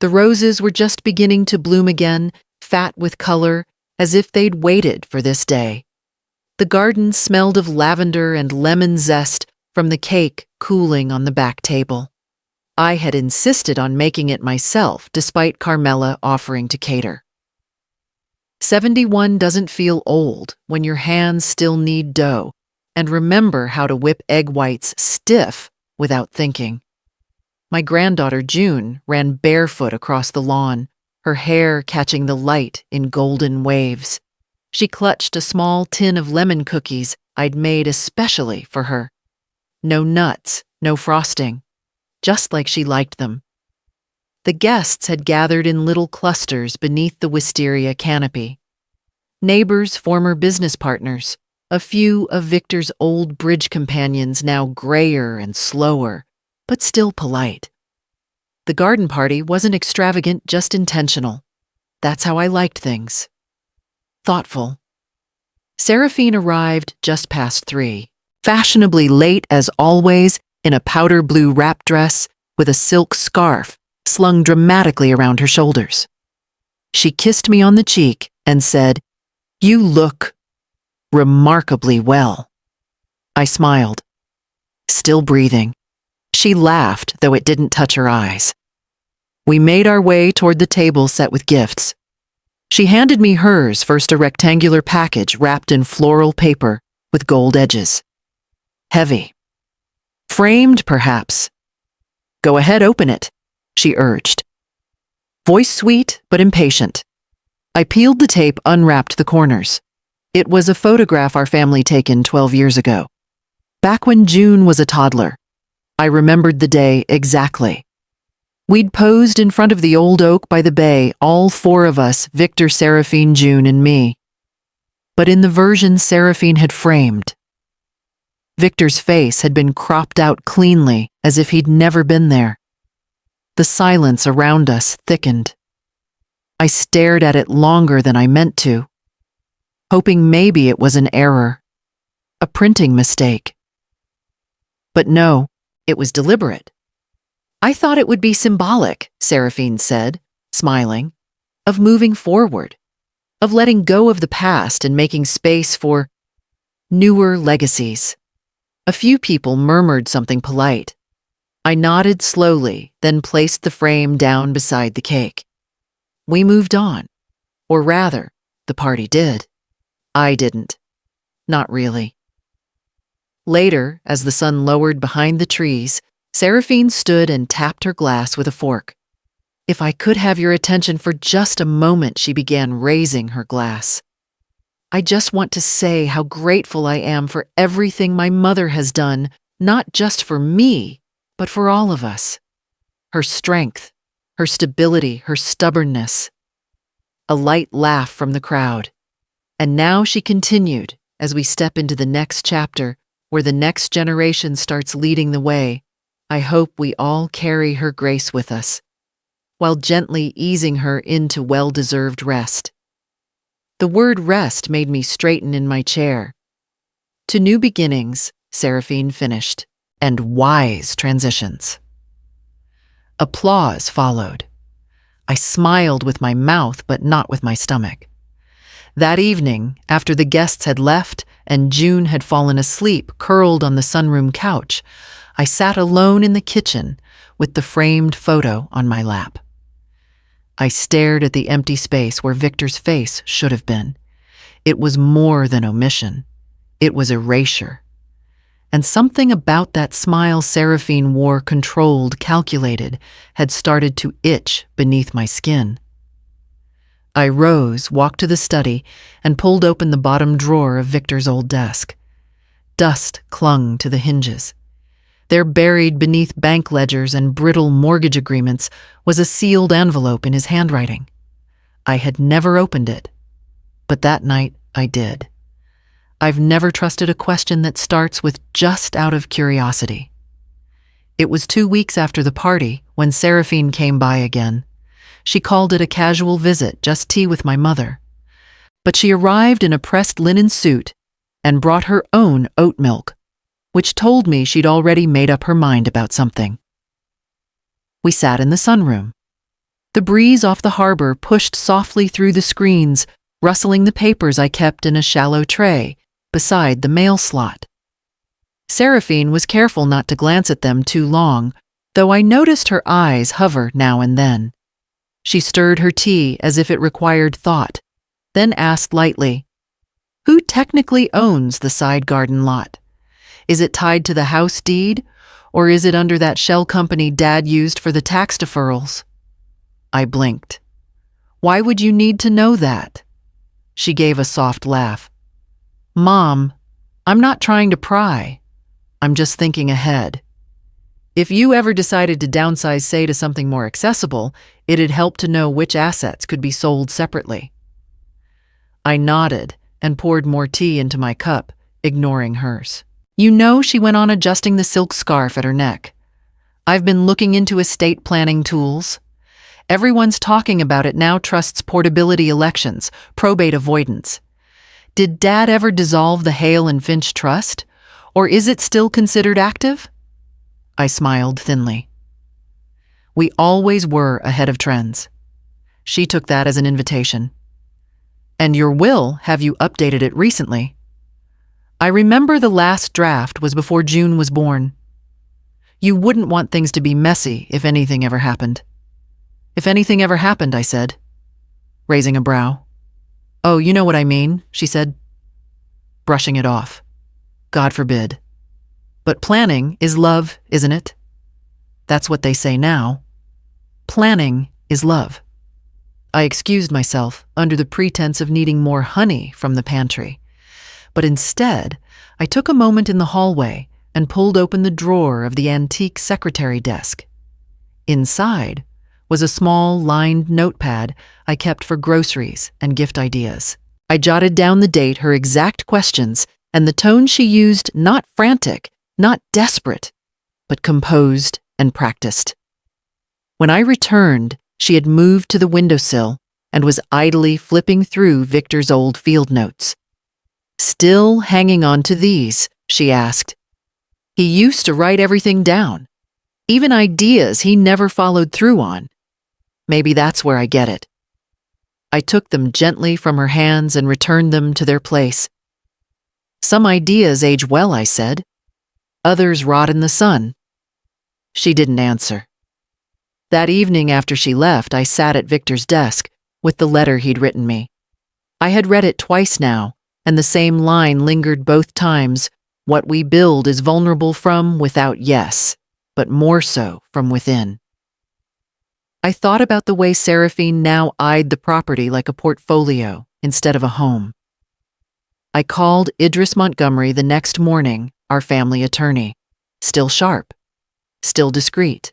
The roses were just beginning to bloom again, fat with color, as if they'd waited for this day. The garden smelled of lavender and lemon zest from the cake cooling on the back table. I had insisted on making it myself, despite Carmela offering to cater. 71 doesn't feel old when your hands still knead dough and remember how to whip egg whites stiff without thinking. My granddaughter June ran barefoot across the lawn, her hair catching the light in golden waves. She clutched a small tin of lemon cookies I'd made especially for her. No nuts, no frosting, just like she liked them. The guests had gathered in little clusters beneath the wisteria canopy. Neighbors, former business partners, a few of Victor's old bridge companions now grayer and slower, but still polite. The garden party wasn't extravagant, just intentional. That's how I liked things. Thoughtful. Seraphine arrived just past 3, fashionably late as always, in a powder blue wrap dress with a silk scarf slung dramatically around her shoulders. She kissed me on the cheek and said, "You look remarkably well." I smiled, still breathing. She laughed, though it didn't touch her eyes. We made our way toward the table set with gifts. She handed me hers, first a rectangular package wrapped in floral paper with gold edges. Heavy. Framed, perhaps. "Go ahead, open it," she urged. Voice sweet but impatient. I peeled the tape, unwrapped the corners. It was a photograph our family taken 12 years ago. Back when June was a toddler. I remembered the day exactly. We'd posed in front of the old oak by the bay, all 4 of us, Victor, Seraphine, June, and me. But in the version Seraphine had framed, Victor's face had been cropped out cleanly, as if he'd never been there. The silence around us thickened. I stared at it longer than I meant to, hoping maybe it was an error, a printing mistake. But no, it was deliberate. "I thought it would be symbolic," Seraphine said, smiling, "of moving forward, of letting go of the past and making space for newer legacies." A few people murmured something polite. I nodded slowly, then placed the frame down beside the cake. We moved on. Or rather, the party did. I didn't. Not really. Later, as the sun lowered behind the trees, Seraphine stood and tapped her glass with a fork. "If I could have your attention for just a moment," she began, raising her glass. "I just want to say how grateful I am for everything my mother has done, not just for me, but for all of us. Her strength, her stability, her stubbornness." A light laugh from the crowd. And now she continued, as we step into the next chapter, where the next generation starts leading the way, "I hope we all carry her grace with us," while gently easing her into well-deserved rest. The word rest made me straighten in my chair. "To new beginnings," Seraphine finished, "and wise transitions." Applause followed. I smiled with my mouth, but not with my stomach. That evening, after the guests had left and June had fallen asleep curled on the sunroom couch, I sat alone in the kitchen with the framed photo on my lap. I stared at the empty space where Victor's face should have been. It was more than omission. It was erasure. And something about that smile Seraphine wore, controlled, calculated, had started to itch beneath my skin. I rose, walked to the study, and pulled open the bottom drawer of Victor's old desk. Dust clung to the hinges. There, buried beneath bank ledgers and brittle mortgage agreements, was a sealed envelope in his handwriting. I had never opened it, but that night I did. I've never trusted a question that starts with "just out of curiosity." It was 2 weeks after the party when Seraphine came by again. She called it a casual visit, just tea with my mother. But she arrived in a pressed linen suit and brought her own oat milk, which told me she'd already made up her mind about something. We sat in the sunroom. The breeze off the harbor pushed softly through the screens, rustling the papers I kept in a shallow tray beside the mail slot. Seraphine was careful not to glance at them too long, though I noticed her eyes hover now and then. She stirred her tea as if it required thought, then asked lightly, "Who technically owns the side garden lot? Is it tied to the house deed, or is it under that shell company Dad used for the tax deferrals?" I blinked. "Why would you need to know that?" She gave a soft laugh. "Mom, I'm not trying to pry. I'm just thinking ahead. If you ever decided to downsize, say, to something more accessible, it'd help to know which assets could be sold separately." I nodded and poured more tea into my cup, ignoring hers. "You know," she went on, adjusting the silk scarf at her neck, "I've been looking into estate planning tools. Everyone's talking about it now. Trusts, portability, elections, probate avoidance. Did Dad ever dissolve the Hale and Finch Trust? Or is it still considered active?" I smiled thinly. We always were ahead of trends. She took that as an invitation. "And your will, have you updated it recently?" I remember the last draft was before June was born. "You wouldn't want things to be messy if anything ever happened." "If anything ever happened," I said, raising a brow. "Oh, you know what I mean," she said, brushing it off. "God forbid. But planning is love, isn't it? That's what they say now. Planning is love." I excused myself under the pretense of needing more honey from the pantry. But instead, I took a moment in the hallway and pulled open the drawer of the antique secretary desk. Inside was a small, lined notepad I kept for groceries and gift ideas. I jotted down the date, her exact questions, and the tone she used, not frantic, not desperate, but composed and practiced. When I returned, she had moved to the windowsill and was idly flipping through Victor's old field notes. "Still hanging on to these?" she asked. "He used to write everything down, even ideas he never followed through on. Maybe that's where I get it." I took them gently from her hands and returned them to their place. "Some ideas age well," I said. "Others rot in the sun." She didn't answer. That evening after she left, I sat at Victor's desk with the letter he'd written me. I had read it twice now, and the same line lingered both times. "What we build is vulnerable from without, yes, but more so from within." I thought about the way Seraphine now eyed the property like a portfolio instead of a home. I called Idris Montgomery the next morning, our family attorney. Still sharp, still discreet.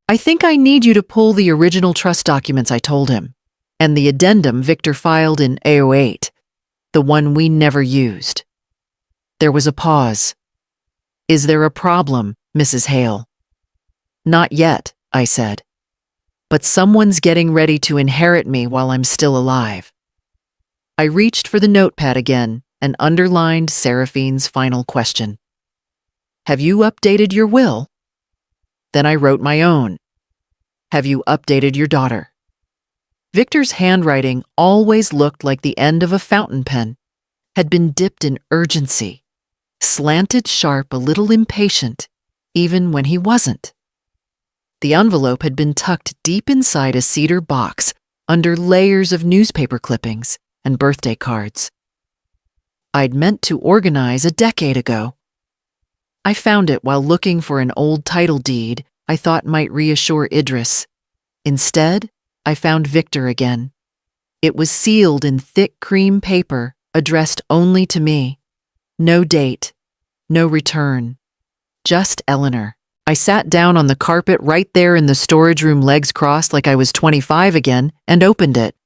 "I think I need you to pull the original trust documents," I told him, "and the addendum Victor filed in A08, the one we never used." There was a pause. "Is there a problem, Mrs. Hale?" "Not yet," I said. "But someone's getting ready to inherit me while I'm still alive." I reached for the notepad again and underlined Seraphine's final question. "Have you updated your will?" Then I wrote my own. "Have you updated your daughter?" Victor's handwriting always looked like the end of a fountain pen, had been dipped in urgency, slanted sharp, a little impatient, even when he wasn't. The envelope had been tucked deep inside a cedar box under layers of newspaper clippings and birthday cards. I'd meant to organize a decade ago. I found it while looking for an old title deed I thought might reassure Idris. Instead, I found Victor again. It was sealed in thick cream paper, addressed only to me. No date, no return, just Eleanor. I sat down on the carpet right there in the storage room, legs crossed like I was 25 again, and opened it.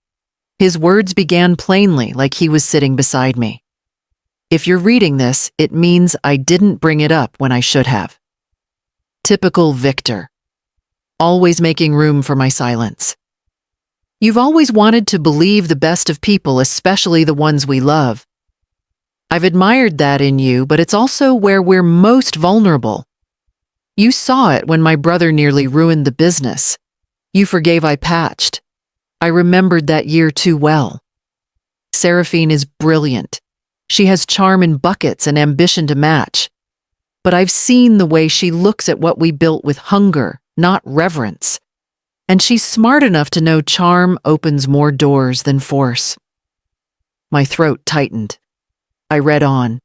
His words began plainly, like he was sitting beside me. "If you're reading this, it means I didn't bring it up when I should have." Typical Victor. Always making room for my silence. "You've always wanted to believe the best of people, especially the ones we love. I've admired that in you, but it's also where we're most vulnerable. You saw it when my brother nearly ruined the business. You forgave I patched. I remembered that year too well. Seraphine is brilliant. She has charm in buckets and ambition to match. But I've seen the way she looks at what we built with hunger, not reverence. And she's smart enough to know charm opens more doors than force. My throat tightened. I read on.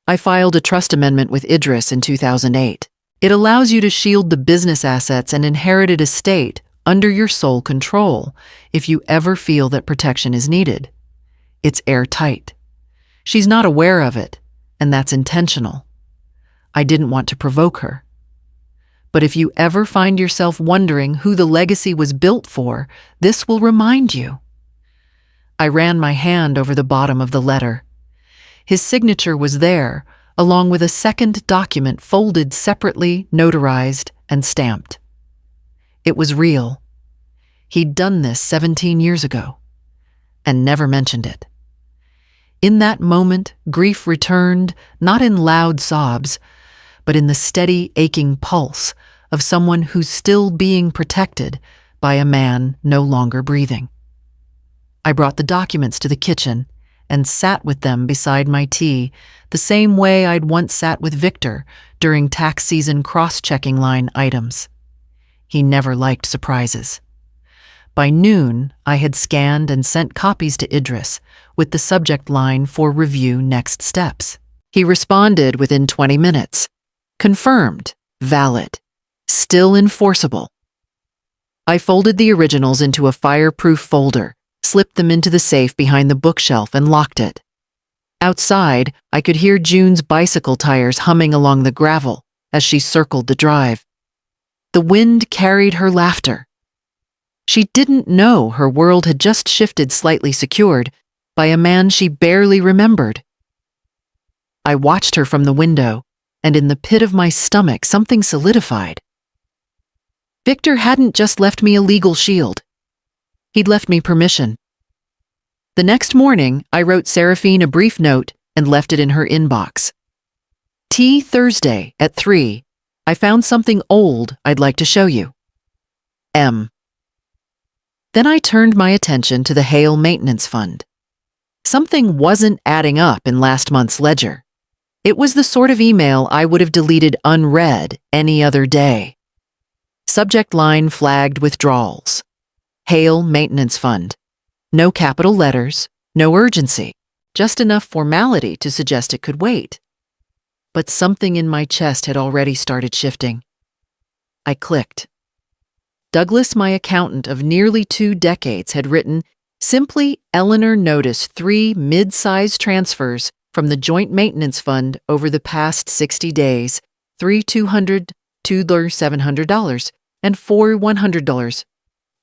I filed a trust amendment with Idris in 2008. It allows you to shield the business assets and inherited estate under your sole control if you ever feel that protection is needed. It's airtight. She's not aware of it, and that's intentional. I didn't want to provoke her. But if you ever find yourself wondering who the legacy was built for, this will remind you. I ran my hand over the bottom of the letter. His signature was there, along with a second document folded separately, notarized, and stamped. It was real. He'd done this 17 years ago, and never mentioned it. In that moment, grief returned, not in loud sobs, but in the steady, aching pulse of someone who's still being protected by a man no longer breathing. I brought the documents to the kitchen and sat with them beside my tea, the same way I'd once sat with Victor during tax season cross-checking line items. He never liked surprises. By noon, I had scanned and sent copies to Idris with the subject line for review next steps. He responded within 20 minutes. Confirmed, valid, still enforceable. I folded the originals into a fireproof folder, slipped them into the safe behind the bookshelf, and locked it. Outside, I could hear June's bicycle tires humming along the gravel as she circled the drive. The wind carried her laughter. She didn't know her world had just shifted, slightly secured, by a man she barely remembered. I watched her from the window, and in the pit of my stomach something solidified. Victor hadn't just left me a legal shield. He'd left me permission. The next morning, I wrote Seraphine a brief note and left it in her inbox. Tea Thursday at 3. I found something old I'd like to show you. M. Then I turned my attention to the Hale Maintenance Fund. Something wasn't adding up in last month's ledger. It was the sort of email I would have deleted unread any other day. Subject line flagged withdrawals. Hale Maintenance Fund. No capital letters, no urgency, just enough formality to suggest it could wait. But something in my chest had already started shifting. I clicked. Douglas, my accountant of nearly 2 decades, had written, simply, Eleanor noticed 3 mid-sized transfers from the Joint Maintenance Fund over the past 60 days, 3 $200, $2 $700, and $4 $100,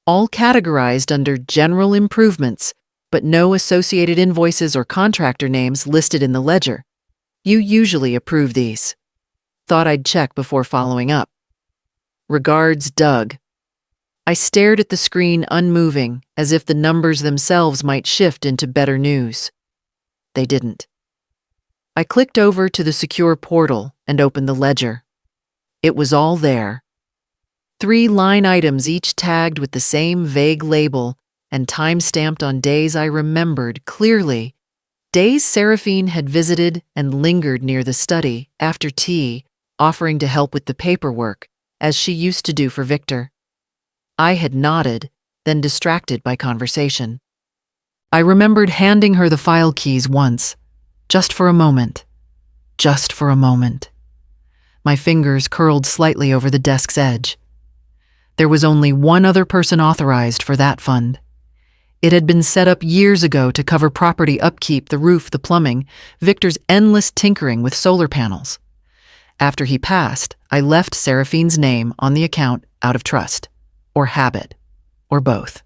all categorized under general improvements, but no associated invoices or contractor names listed in the ledger. You usually approve these. Thought I'd check before following up. Regards, Doug. I stared at the screen unmoving, as if the numbers themselves might shift into better news. They didn't. I clicked over to the secure portal and opened the ledger. It was all there. 3 line items, each tagged with the same vague label and time-stamped on days I remembered clearly. Days Seraphine had visited and lingered near the study after tea, offering to help with the paperwork, as she used to do for Victor. I had nodded, then distracted by conversation. I remembered handing her the file keys once, just for a moment. Just for a moment. My fingers curled slightly over the desk's edge. There was only one other person authorized for that fund. It had been set up years ago to cover property upkeep, the roof, the plumbing, Victor's endless tinkering with solar panels. After he passed, I left Seraphine's name on the account out of trust, or habit, or both.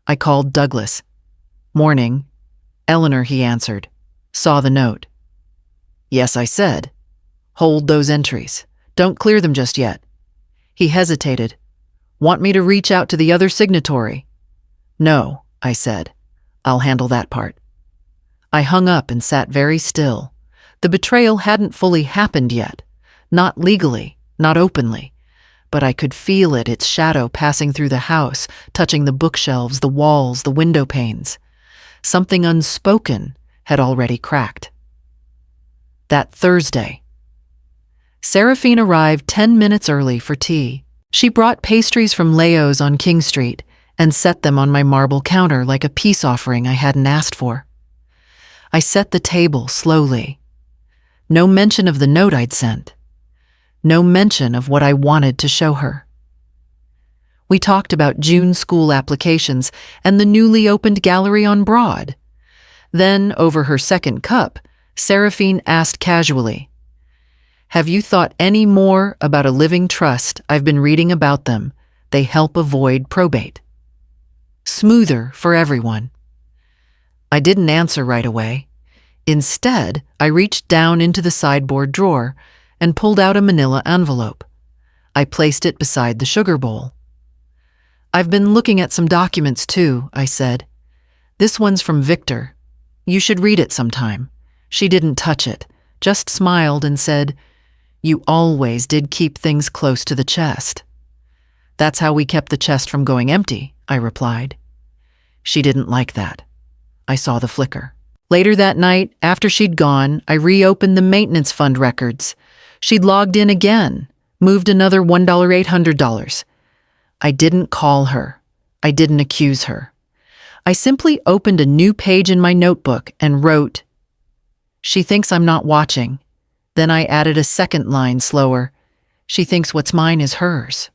I called Douglas. Morning. Eleanor, he answered. Saw the note. Yes, I said. Hold those entries. Don't clear them just yet. He hesitated. Want me to reach out to the other signatory? No, I said. I'll handle that part. I hung up and sat very still. The betrayal hadn't fully happened yet. Not legally, not openly. but I could feel it, its shadow passing through the house, touching the bookshelves, the walls, the window panes. Something unspoken had already cracked. That Thursday, Seraphine arrived 10 minutes early for tea. She brought pastries from Leo's on King Street and set them on my marble counter like a peace offering I hadn't asked for. I set the table slowly. No mention of the note I'd sent. No mention of what I wanted to show her. We talked about June school applications and the newly opened gallery on Broad. Then, over her second cup, Seraphine asked casually, "Have you thought any more about a living trust? I've been reading about them. They help avoid probate. Smoother for everyone." I didn't answer right away. Instead, I reached down into the sideboard drawer and pulled out a manila envelope. I placed it beside the sugar bowl. "I've been looking at some documents too," I said. "This one's from Victor. You should read it sometime." She didn't touch it, just smiled and said, "You always did keep things close to the chest." "That's how we kept the chest from going empty," I replied. She didn't like that. I saw the flicker. Later that night, after she'd gone, I reopened the maintenance fund records. She'd logged in again, moved another $1,800. I didn't call her. I didn't accuse her. I simply opened a new page in my notebook and wrote, "She thinks I'm not watching." Then I added a second line slower, "She thinks what's mine is hers."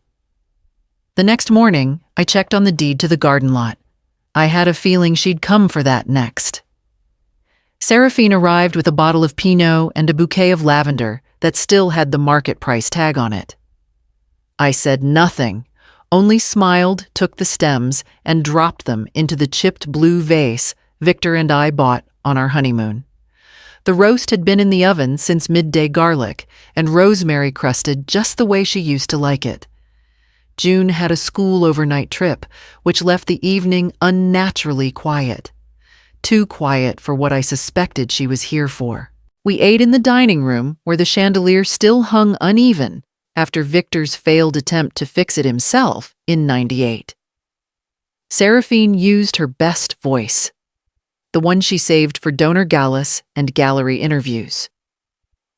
The next morning, I checked on the deed to the garden lot. I had a feeling she'd come for that next. Seraphine arrived with a bottle of Pinot and a bouquet of lavender that still had the market price tag on it. I said nothing, only smiled, took the stems, and dropped them into the chipped blue vase Victor and I bought on our honeymoon. The roast had been in the oven since midday garlic and rosemary crusted just the way she used to like it. June had a school overnight trip, which left the evening unnaturally quiet. Too quiet for what I suspected she was here for. We ate in the dining room where the chandelier still hung uneven after Victor's failed attempt to fix it himself in '98. Seraphine used her best voice, the one she saved for donor galas and gallery interviews.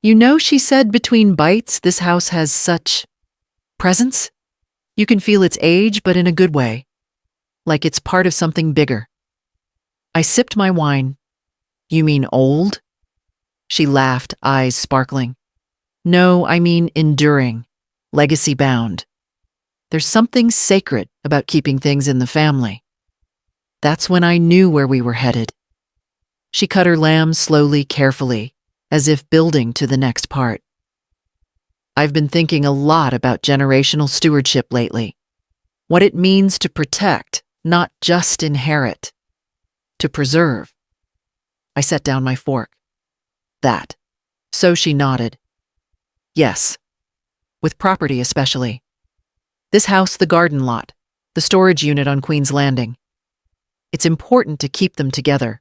"You know," she said between bites, "this house has such presence. You can feel its age, but in a good way, like it's part of something bigger." I sipped my wine. "You mean old?" She laughed, eyes sparkling. "No, I mean enduring, legacy-bound. There's something sacred about keeping things in the family." That's when I knew where we were headed. She cut her lamb slowly, carefully, as if building to the next part. "I've been thinking a lot about generational stewardship lately. What it means to protect, not just inherit. To preserve." I set down my fork. "That." So she nodded. "Yes. With property especially. This house, the garden lot, the storage unit on Queen's Landing. It's important to keep them together.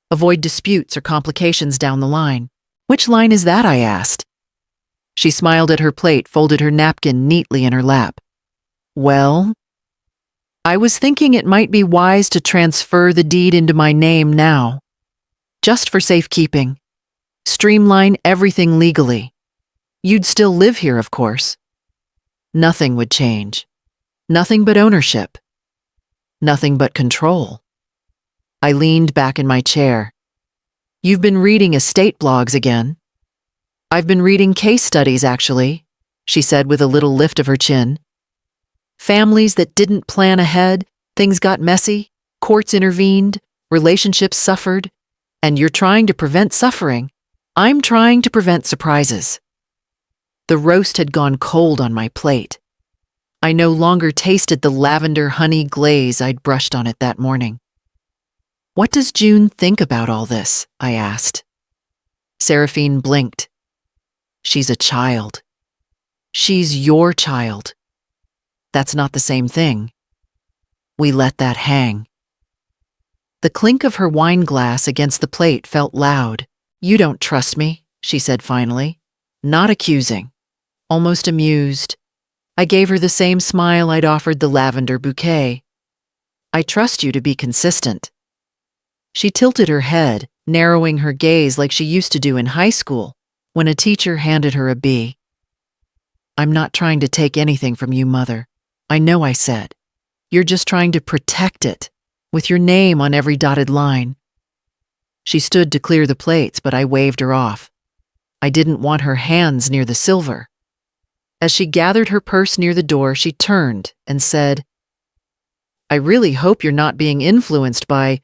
Avoid disputes or complications down the line." "Which line is that?" I asked. She smiled at her plate, folded her napkin neatly in her lap. "Well, I was thinking it might be wise to transfer the deed into my name now. Just for safekeeping. Streamline everything legally. You'd still live here, of course. Nothing would change. Nothing but ownership. Nothing but control." I leaned back in my chair. "You've been reading estate blogs again." "I've been reading case studies, actually," she said with a little lift of her chin. "Families that didn't plan ahead, things got messy, courts intervened, relationships suffered, and you're trying to prevent suffering. I'm trying to prevent surprises." The roast had gone cold on my plate. I no longer tasted the lavender honey glaze I'd brushed on it that morning. "What does June think about all this?" I asked. Seraphine blinked. "She's a child. She's your child. That's not the same thing." We let that hang. The clink of her wine glass against the plate felt loud. "You don't trust me," she said finally, not accusing, almost amused. I gave her the same smile I'd offered the lavender bouquet. I trust you to be consistent. She tilted her head, narrowing her gaze like she used to do in high school when a teacher handed her a B. I'm not trying to take anything from you, Mother. I know I said. You're just trying to protect it, with your name on every dotted line. She stood to clear the plates, but I waved her off. I didn't want her hands near the silver. As she gathered her purse near the door, she turned and said, I really hope you're not being influenced by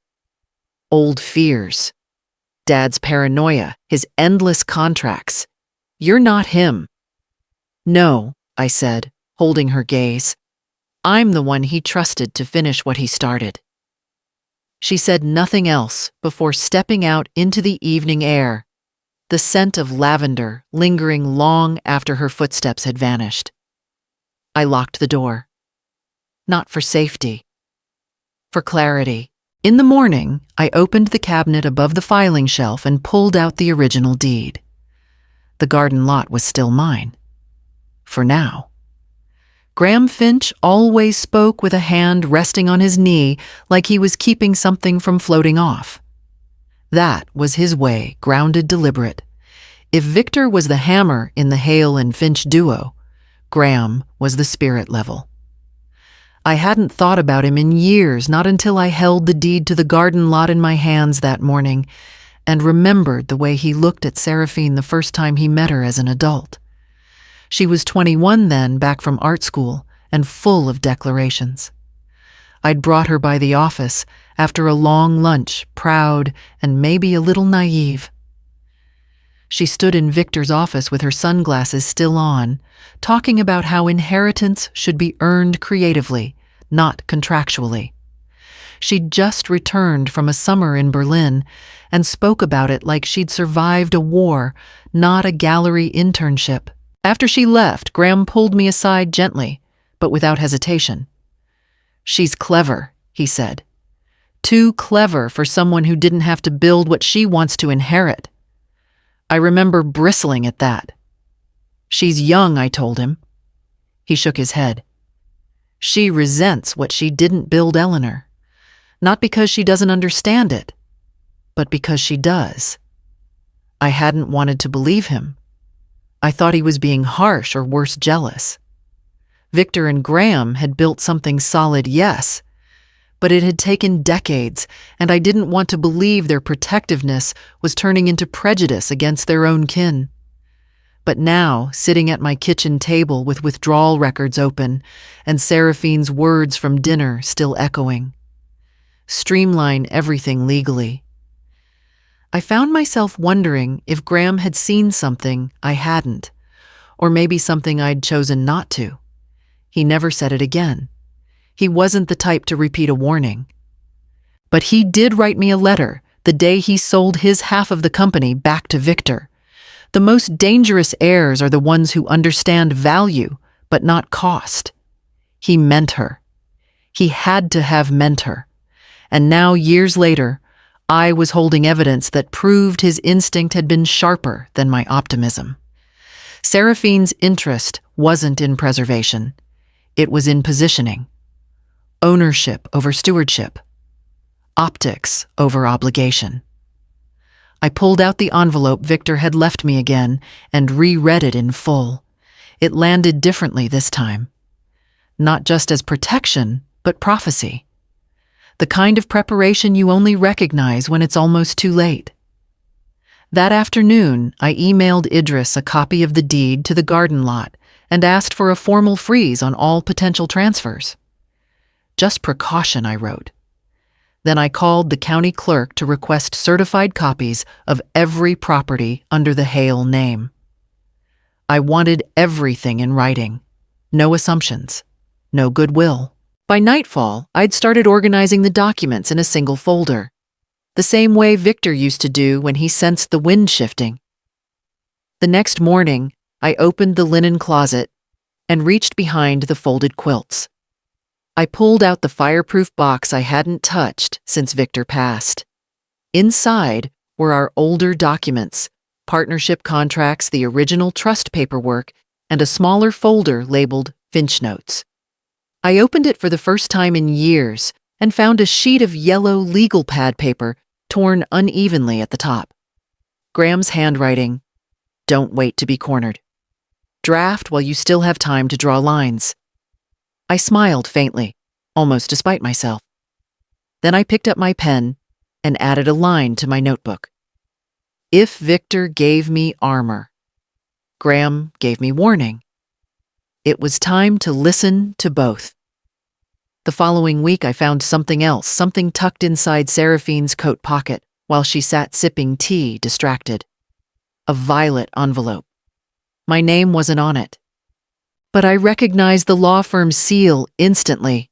old fears. Dad's paranoia, his endless contracts. You're not him. No, I said, holding her gaze. I'm the one he trusted to finish what he started. She said nothing else before stepping out into the evening air, the scent of lavender lingering long after her footsteps had vanished. I locked the door. Not for safety. For clarity. In the morning, I opened the cabinet above the filing shelf and pulled out the original deed. The garden lot was still mine. For now. Graham Finch always spoke with a hand resting on his knee like he was keeping something from floating off. That was his way, grounded, deliberate. If Victor was the hammer in the Hale and Finch duo, Graham was the spirit level. I hadn't thought about him in years, not until I held the deed to the garden lot in my hands that morning and remembered the way he looked at Seraphine the first time he met her as an adult. She was 21 then, back from art school, and full of declarations. I'd brought her by the office after a long lunch, proud and maybe a little naive. She stood in Victor's office with her sunglasses still on, talking about how inheritance should be earned creatively, not contractually. She'd just returned from a summer in Berlin and spoke about it like she'd survived a war, not a gallery internship. After she left, Graham pulled me aside gently, but without hesitation. She's clever, he said. Too clever for someone who didn't have to build what she wants to inherit. I remember bristling at that. She's young, I told him. He shook his head. She resents what she didn't build, Eleanor. Not because she doesn't understand it, but because she does. I hadn't wanted to believe him. I thought he was being harsh or worse, jealous. Victor and Graham had built something solid, yes, but it had taken decades, and I didn't want to believe their protectiveness was turning into prejudice against their own kin. But now, sitting at my kitchen table with withdrawal records open and Seraphine's words from dinner still echoing, streamline everything legally. I found myself wondering if Graham had seen something I hadn't, or maybe something I'd chosen not to. He never said it again. He wasn't the type to repeat a warning. But he did write me a letter the day he sold his half of the company back to Victor. The most dangerous heirs are the ones who understand value, but not cost. He meant her. He had to have meant her. And now, years later, I was holding evidence that proved his instinct had been sharper than my optimism. Seraphine's interest wasn't in preservation. It was in positioning. Ownership over stewardship. Optics over obligation. I pulled out the envelope Victor had left me again and reread it in full. It landed differently this time. Not just as protection, but prophecy. The kind of preparation you only recognize when it's almost too late. That afternoon, I emailed Idris a copy of the deed to the garden lot and asked for a formal freeze on all potential transfers. Just precaution, I wrote. Then I called the county clerk to request certified copies of every property under the Hale name. I wanted everything in writing. No assumptions. No goodwill. By nightfall, I'd started organizing the documents in a single folder, the same way Victor used to do when he sensed the wind shifting. The next morning, I opened the linen closet and reached behind the folded quilts. I pulled out the fireproof box I hadn't touched since Victor passed. Inside were our older documents, partnership contracts, the original trust paperwork, and a smaller folder labeled Finch notes. I opened it for the first time in years and found a sheet of yellow legal pad paper torn unevenly at the top. Graham's handwriting, "Don't wait to be cornered. Draft while you still have time to draw lines." I smiled faintly, almost despite myself. Then I picked up my pen and added a line to my notebook. If Victor gave me armor, Graham gave me warning. It was time to listen to both. The following week, I found something else, something tucked inside Seraphine's coat pocket while she sat sipping tea, distracted. A violet envelope. My name wasn't on it. But I recognized the law firm's seal instantly.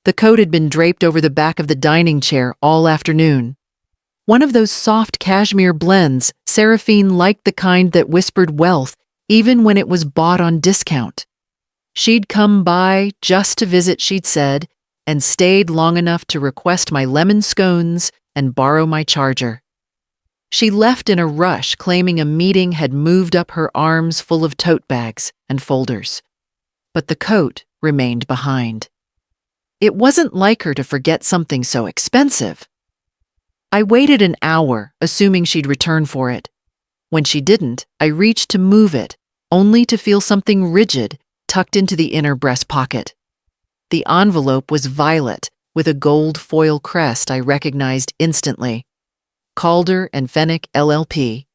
The coat had been draped over the back of the dining chair all afternoon. One of those soft cashmere blends. Seraphine liked the kind that whispered wealth, even when it was bought on discount. She'd come by just to visit, she'd said, and stayed long enough to request my lemon scones and borrow my charger. She left in a rush, claiming a meeting had moved up her arms full of tote bags and folders. But the coat remained behind. It wasn't like her to forget something so expensive. I waited an hour, assuming she'd return for it. When she didn't, I reached to move it, only to feel something rigid tucked into the inner breast pocket. The envelope was violet, with a gold foil crest I recognized instantly. Calder and Fennick LLP,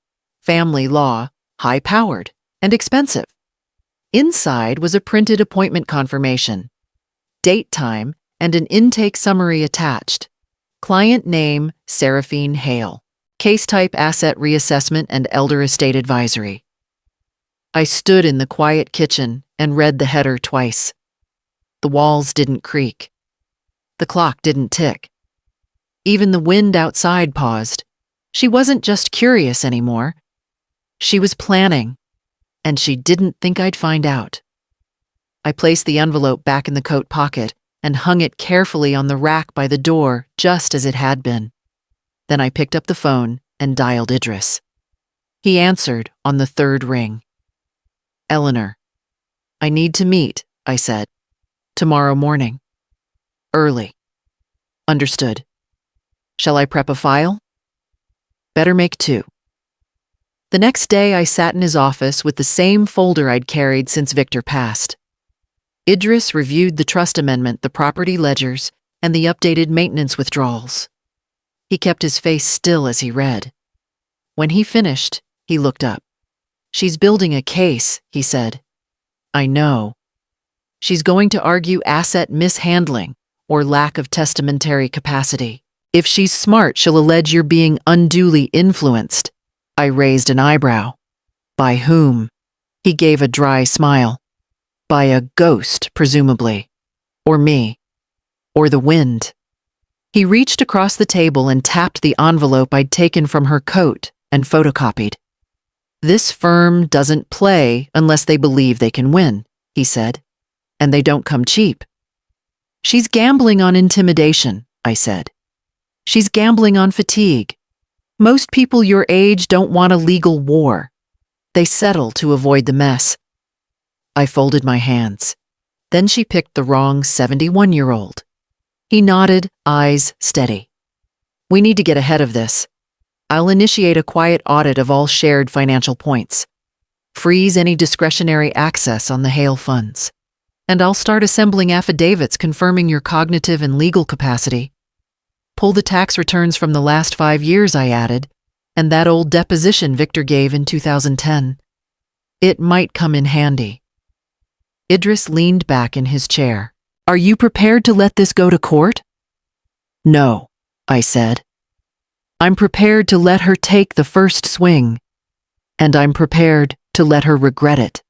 family law, high-powered, and expensive. Inside was a printed appointment confirmation, date time, and an intake summary attached. Client name, Seraphine Hale. Case type, asset reassessment and elder estate advisory. I stood in the quiet kitchen and read the header twice. The walls didn't creak. The clock didn't tick. Even the wind outside paused. She wasn't just curious anymore. She was planning, and she didn't think I'd find out. I placed the envelope back in the coat pocket and hung it carefully on the rack by the door, just as it had been. Then I picked up the phone and dialed Idris. He answered on the third ring. "Eleanor, I need to meet," I said. "Tomorrow morning. Early." "Understood. Shall I prep a file?" "Better make 2. The next day, I sat in his office with the same folder I'd carried since Victor passed. Idris reviewed the trust amendment, the property ledgers, and the updated maintenance withdrawals. He kept his face still as he read. When he finished, he looked up. "She's building a case," he said. "I know. She's going to argue asset mishandling or lack of testamentary capacity. If she's smart, she'll allege you're being unduly influenced." I raised an eyebrow. "By whom?" He gave a dry smile. "By a ghost, presumably. Or me. Or the wind." He reached across the table and tapped the envelope I'd taken from her coat and photocopied. "This firm doesn't play unless they believe they can win," he said. "And they don't come cheap." "She's gambling on intimidation," I said. "She's gambling on fatigue. Most people your age don't want a legal war. They settle to avoid the mess." I folded my hands. Then she picked the wrong 71-year-old. He nodded, eyes steady. "We need to get ahead of this. I'll initiate a quiet audit of all shared financial points. Freeze any discretionary access on the Hale funds. And I'll start assembling affidavits confirming your cognitive and legal capacity. Pull the tax returns from the last 5 years," I added, "and that old deposition Victor gave in 2010. It might come in handy." Idris leaned back in his chair. "Are you prepared to let this go to court?" "No," I said. "I'm prepared to let her take the first swing, and I'm prepared to let her regret it."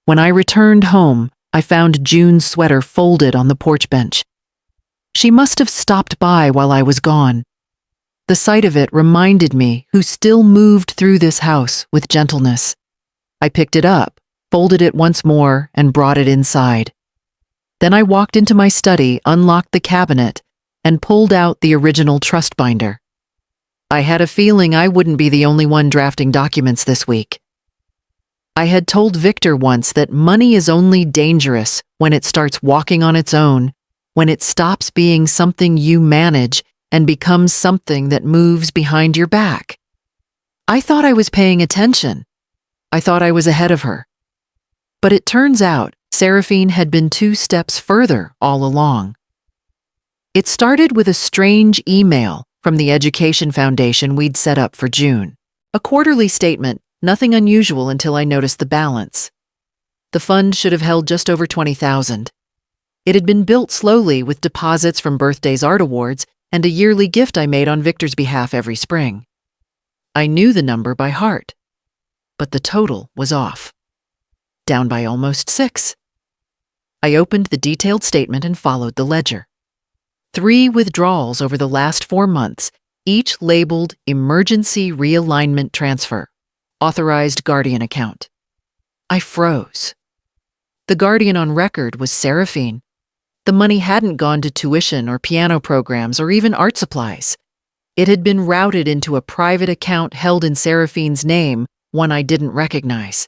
When I returned home, I found June's sweater folded on the porch bench. She must have stopped by while I was gone. The sight of it reminded me who still moved through this house with gentleness. I picked it up, folded it once more, and brought it inside. Then I walked into my study, unlocked the cabinet, and pulled out the original trust binder. I had a feeling I wouldn't be the only one drafting documents this week. I had told Victor once that money is only dangerous when it starts walking on its own, when it stops being something you manage and becomes something that moves behind your back. I thought I was paying attention. I thought I was ahead of her. But it turns out Seraphine had been 2 steps further all along. It started with a strange email from the Education Foundation we'd set up for June. A quarterly statement, nothing unusual until I noticed the balance. The fund should have held just over $20,000. It had been built slowly with deposits from birthday's art awards and a yearly gift I made on Victor's behalf every spring. I knew the number by heart, but the total was off. Down by almost 6. I opened the detailed statement and followed the ledger. 3 withdrawals over the last 4 months, each labeled Emergency Realignment Transfer, Authorized Guardian Account. I froze. The guardian on record was Seraphine. The money hadn't gone to tuition or piano programs or even art supplies. It had been routed into a private account held in Seraphine's name, one I didn't recognize.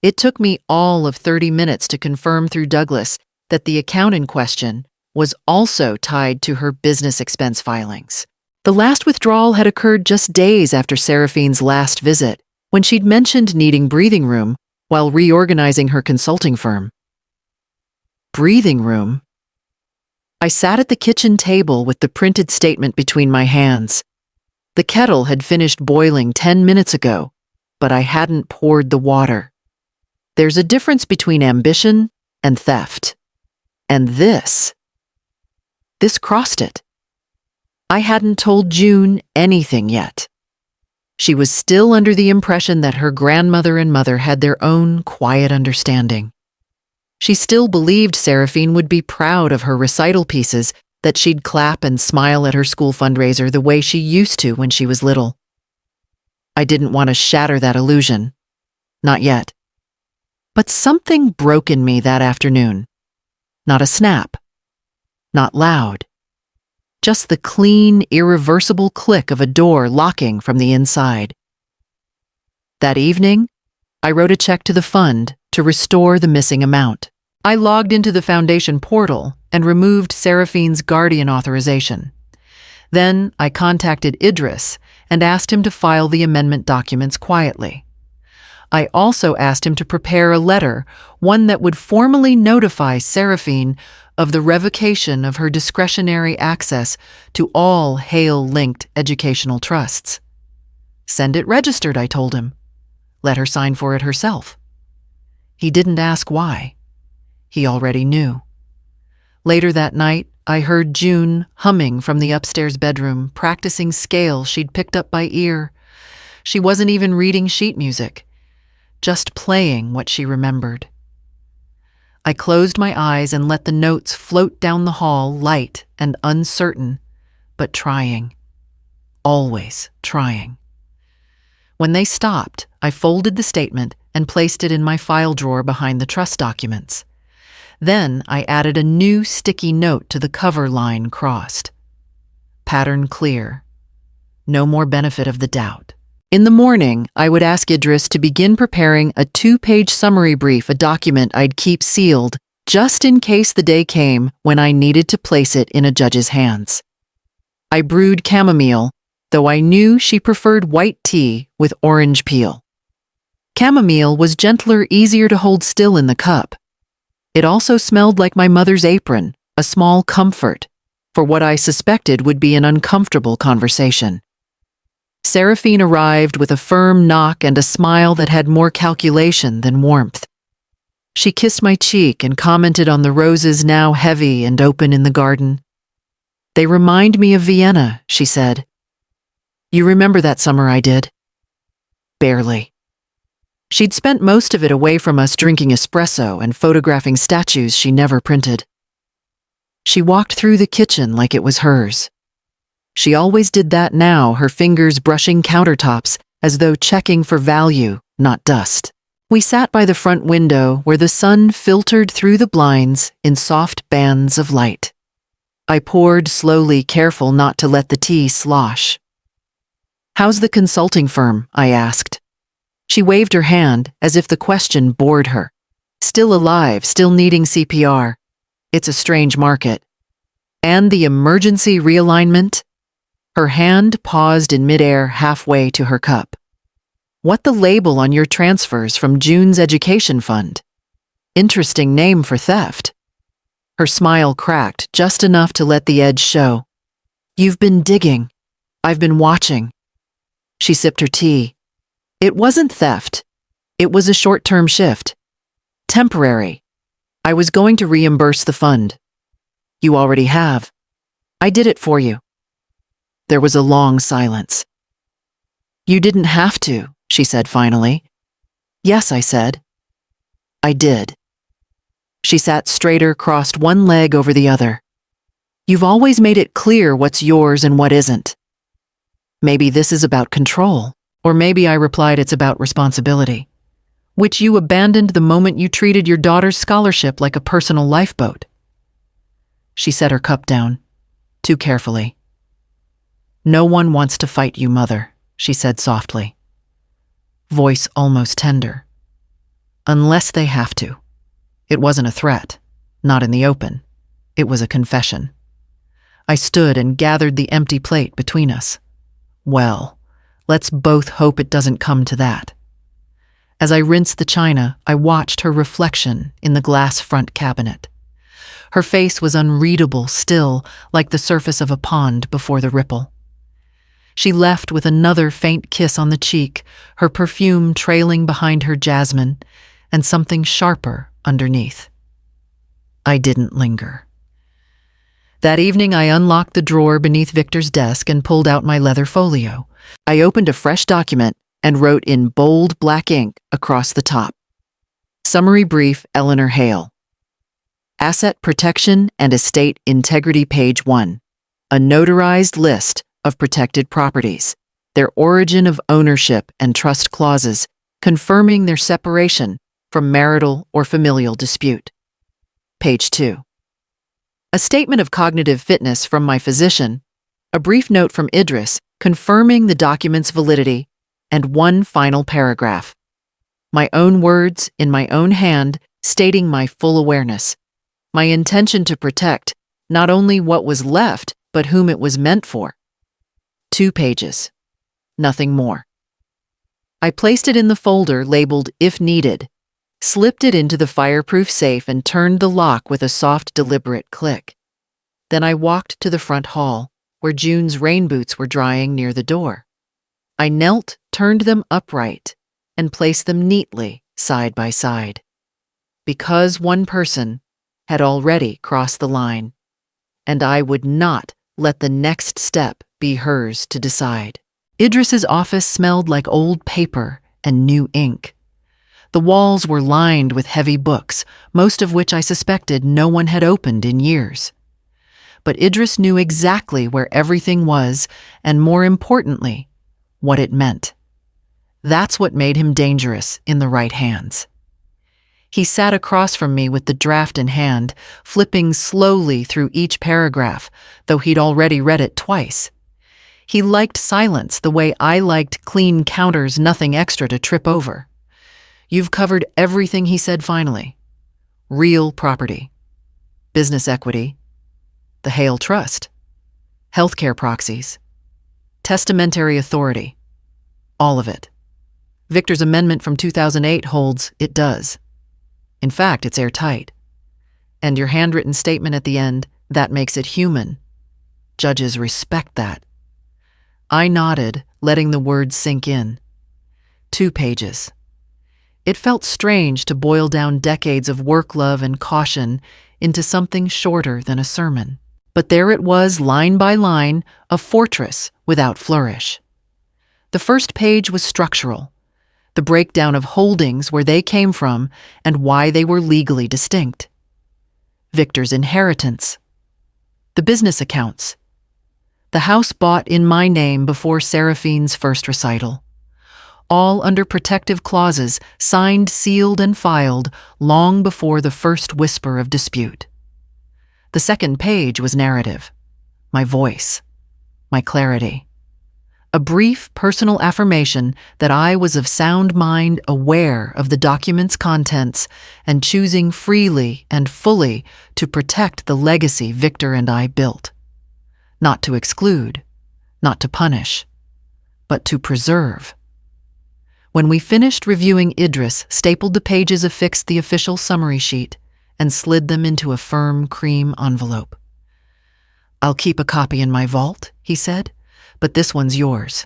It took me all of 30 minutes to confirm through Douglas that the account in question was also tied to her business expense filings. The last withdrawal had occurred just days after Seraphine's last visit, when she'd mentioned needing breathing room while reorganizing her consulting firm. Breathing room? I sat at the kitchen table with the printed statement between my hands. The kettle had finished boiling 10 minutes ago, but I hadn't poured the water. There's a difference between ambition and theft. And this crossed it. I hadn't told June anything yet. She was still under the impression that her grandmother and mother had their own quiet understanding. She still believed Seraphine would be proud of her recital pieces, that she'd clap and smile at her school fundraiser the way she used to when she was little. I didn't want to shatter that illusion. Not yet. But something broke in me that afternoon. Not a snap. Not loud. Just the clean, irreversible click of a door locking from the inside. That evening, I wrote a check to the fund to restore the missing amount. I logged into the foundation portal and removed Seraphine's guardian authorization. Then I contacted Idris and asked him to file the amendment documents quietly. I also asked him to prepare a letter, one that would formally notify Seraphine of the revocation of her discretionary access to all Hale-linked educational trusts. Send it registered, I told him. Let her sign for it herself. He didn't ask why. He already knew. Later that night, I heard June humming from the upstairs bedroom, practicing scales she'd picked up by ear. She wasn't even reading sheet music, just playing what she remembered. I closed my eyes and let the notes float down the hall, light and uncertain, but trying. Always trying. When they stopped, I folded the statement and placed it in my file drawer behind the trust documents. Then I added a new sticky note to the cover line crossed. Pattern clear. No more benefit of the doubt. In the morning, I would ask Idris to begin preparing a 2-page summary brief, a document I'd keep sealed, just in case the day came when I needed to place it in a judge's hands. I brewed chamomile, though I knew she preferred white tea with orange peel. Chamomile was gentler, easier to hold still in the cup. It also smelled like my mother's apron, a small comfort, for what I suspected would be an uncomfortable conversation. Seraphine arrived with a firm knock and a smile that had more calculation than warmth. She kissed my cheek and commented on the roses now heavy and open in the garden. "They remind me of Vienna," she said. "You remember that summer I did?" Barely. She'd spent most of it away from us drinking espresso and photographing statues she never printed. She walked through the kitchen like it was hers. She always did that now, her fingers brushing countertops as though checking for value, not dust. We sat by the front window where the sun filtered through the blinds in soft bands of light. I poured slowly, careful not to let the tea slosh. "How's the consulting firm?" I asked. She waved her hand as if the question bored her. Still alive, still needing CPR. It's a strange market. And the emergency realignment? Her hand paused in midair halfway to her cup. What the label on your transfers from June's education fund? Interesting name for theft. Her smile cracked just enough to let the edge show. You've been digging. I've been watching. She sipped her tea. It wasn't theft. It was a short-term shift. Temporary. I was going to reimburse the fund. You already have. I did it for you. There was a long silence. You didn't have to, she said finally. Yes, I said. I did. She sat straighter, crossed one leg over the other. You've always made it clear what's yours and what isn't. Maybe this is about control, or maybe I replied it's about responsibility, which you abandoned the moment you treated your daughter's scholarship like a personal lifeboat. She set her cup down, too carefully. No one wants to fight you, Mother, she said softly, voice almost tender. Unless they have to. It wasn't a threat, not in the open. It was a confession. I stood and gathered the empty plate between us. Well, let's both hope it doesn't come to that. As I rinsed the china, I watched her reflection in the glass front cabinet. Her face was unreadable still, like the surface of a pond before the ripple. She left with another faint kiss on the cheek, her perfume trailing behind her jasmine, and something sharper underneath. I didn't linger. That evening, I unlocked the drawer beneath Victor's desk and pulled out my leather folio. I opened a fresh document and wrote in bold black ink across the top. Summary brief, Eleanor Hale. Asset Protection and Estate Integrity Page 1. A notarized list of protected properties, their origin of ownership and trust clauses, confirming their separation from marital or familial dispute. Page 2. A statement of cognitive fitness from my physician, a brief note from Idris confirming the document's validity, and one final paragraph. My own words in my own hand stating my full awareness, my intention to protect not only what was left, but whom it was meant for. 2 pages. Nothing more. I placed it in the folder labeled If Needed, slipped it into the fireproof safe and turned the lock with a soft, deliberate click. Then I walked to the front hall, where June's rain boots were drying near the door. I knelt, turned them upright, and placed them neatly side by side. Because one person had already crossed the line, and I would not let the next step be hers to decide. Idris's office smelled like old paper and new ink. The walls were lined with heavy books, most of which I suspected no one had opened in years. But Idris knew exactly where everything was, and more importantly, what it meant. That's what made him dangerous in the right hands. He sat across from me with the draft in hand, flipping slowly through each paragraph, though he'd already read it twice. He liked silence the way I liked clean counters, nothing extra to trip over. You've covered everything, he said finally. Real property, business equity, the Hale Trust, healthcare proxies, testamentary authority, all of it. Victor's amendment from 2008 holds it does. In fact, it's airtight. And your handwritten statement at the end, that makes it human. Judges respect that. I nodded, letting the words sink in. 2 pages. It felt strange to boil down decades of work love and caution into something shorter than a sermon. But there it was, line by line, a fortress without flourish. The first page was structural, the breakdown of holdings, where they came from and why they were legally distinct. Victor's inheritance. The business accounts. The house bought in my name before Seraphine's first recital. All under protective clauses, signed, sealed, and filed long before the first whisper of dispute. The second page was narrative. My voice. My clarity. a brief personal affirmation that I was of sound mind, aware of the document's contents, and choosing freely and fully to protect the legacy Victor and I built. Not to exclude, not to punish, but to preserve. When we finished reviewing, Idris stapled the pages, affixed the official summary sheet, and slid them into a firm cream envelope. "I'll keep a copy in my vault," he said, "but this one's yours."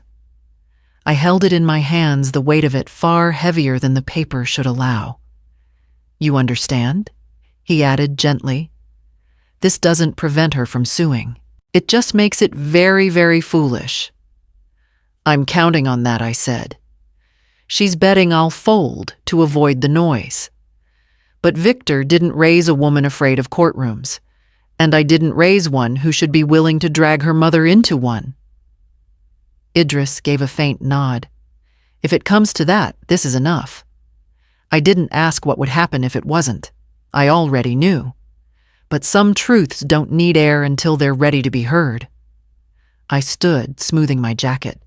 I held it in my hands, the weight of it far heavier than the paper should allow. "You understand?" he added gently. "This doesn't prevent her from suing. It just makes it very, very foolish." "I'm counting on that," I said. "She's betting I'll fold to avoid the noise." But Victor didn't raise a woman afraid of courtrooms, and I didn't raise one who should be willing to drag her mother into one. Idris gave a faint nod. "If it comes to that, this is enough." I didn't ask what would happen if it wasn't. I already knew. But some truths don't need air until they're ready to be heard. I stood, smoothing my jacket.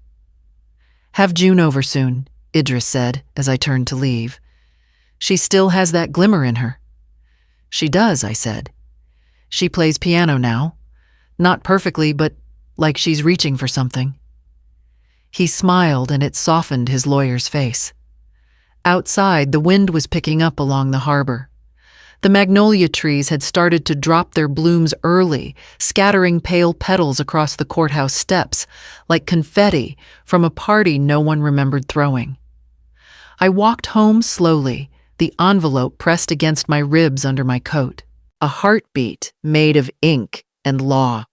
"Have June over soon," Idris said as I turned to leave. "She still has that glimmer in her." "She does," I said. "She plays piano now. Not perfectly, but like she's reaching for something." He smiled, and it softened his lawyer's face. Outside, the wind was picking up along the harbor. The magnolia trees had started to drop their blooms early, scattering pale petals across the courthouse steps, like confetti from a party no one remembered throwing. I walked home slowly, the envelope pressed against my ribs under my coat, a heartbeat made of ink and law.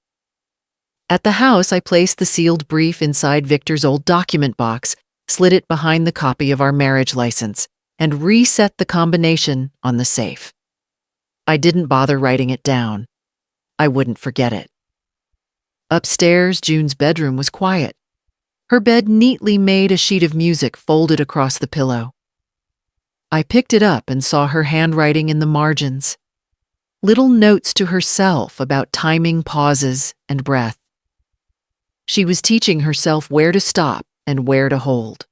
At the house, I placed the sealed brief inside Victor's old document box, slid it behind the copy of our marriage license, and reset the combination on the safe. I didn't bother writing it down. I wouldn't forget it. Upstairs, June's bedroom was quiet. Her bed neatly made a sheet of music folded across the pillow. I picked it up and saw her handwriting in the margins. Little notes to herself about timing, pauses, and breath. She was teaching herself where to stop and where to hold.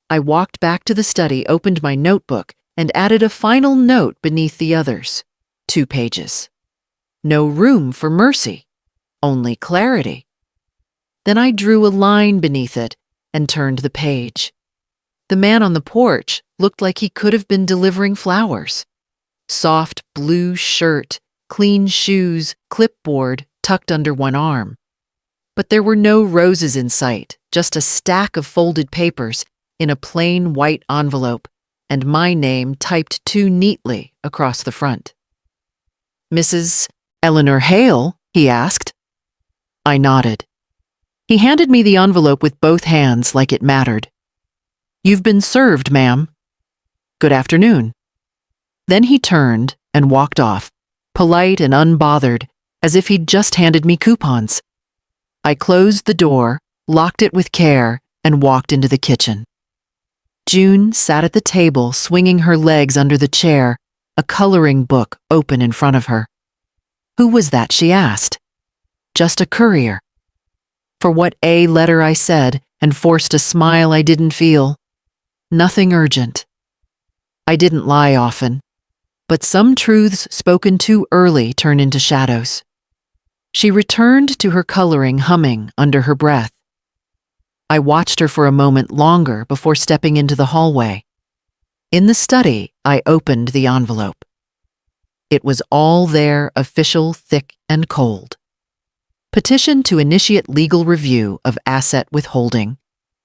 I walked back to the study, opened my notebook, and added a final note beneath the others. 2 pages. No room for mercy, only clarity. Then I drew a line beneath it and turned the page. The man on the porch looked like he could have been delivering flowers. Soft blue shirt, clean shoes, clipboard tucked under one arm. But there were no roses in sight, just a stack of folded papers in a plain white envelope, and my name typed too neatly across the front. "Mrs. Eleanor Hale?" he asked. I nodded. He handed me the envelope with both hands like it mattered. "You've been served, ma'am. Good afternoon." Then he turned and walked off, polite and unbothered, as if he'd just handed me coupons. I closed the door, locked it with care, and walked into the kitchen. June sat at the table, swinging her legs under the chair, a coloring book open in front of her. "Who was that?" she asked. "Just a courier." For what A letter I said, and forced a smile I didn't feel. Nothing urgent. I didn't lie often, but some truths spoken too early turn into shadows. She returned to her coloring, humming under her breath. I watched her for a moment longer before stepping into the hallway. In the study, I opened the envelope. It was all there, official, thick, and cold. Petition to initiate legal review of asset withholding,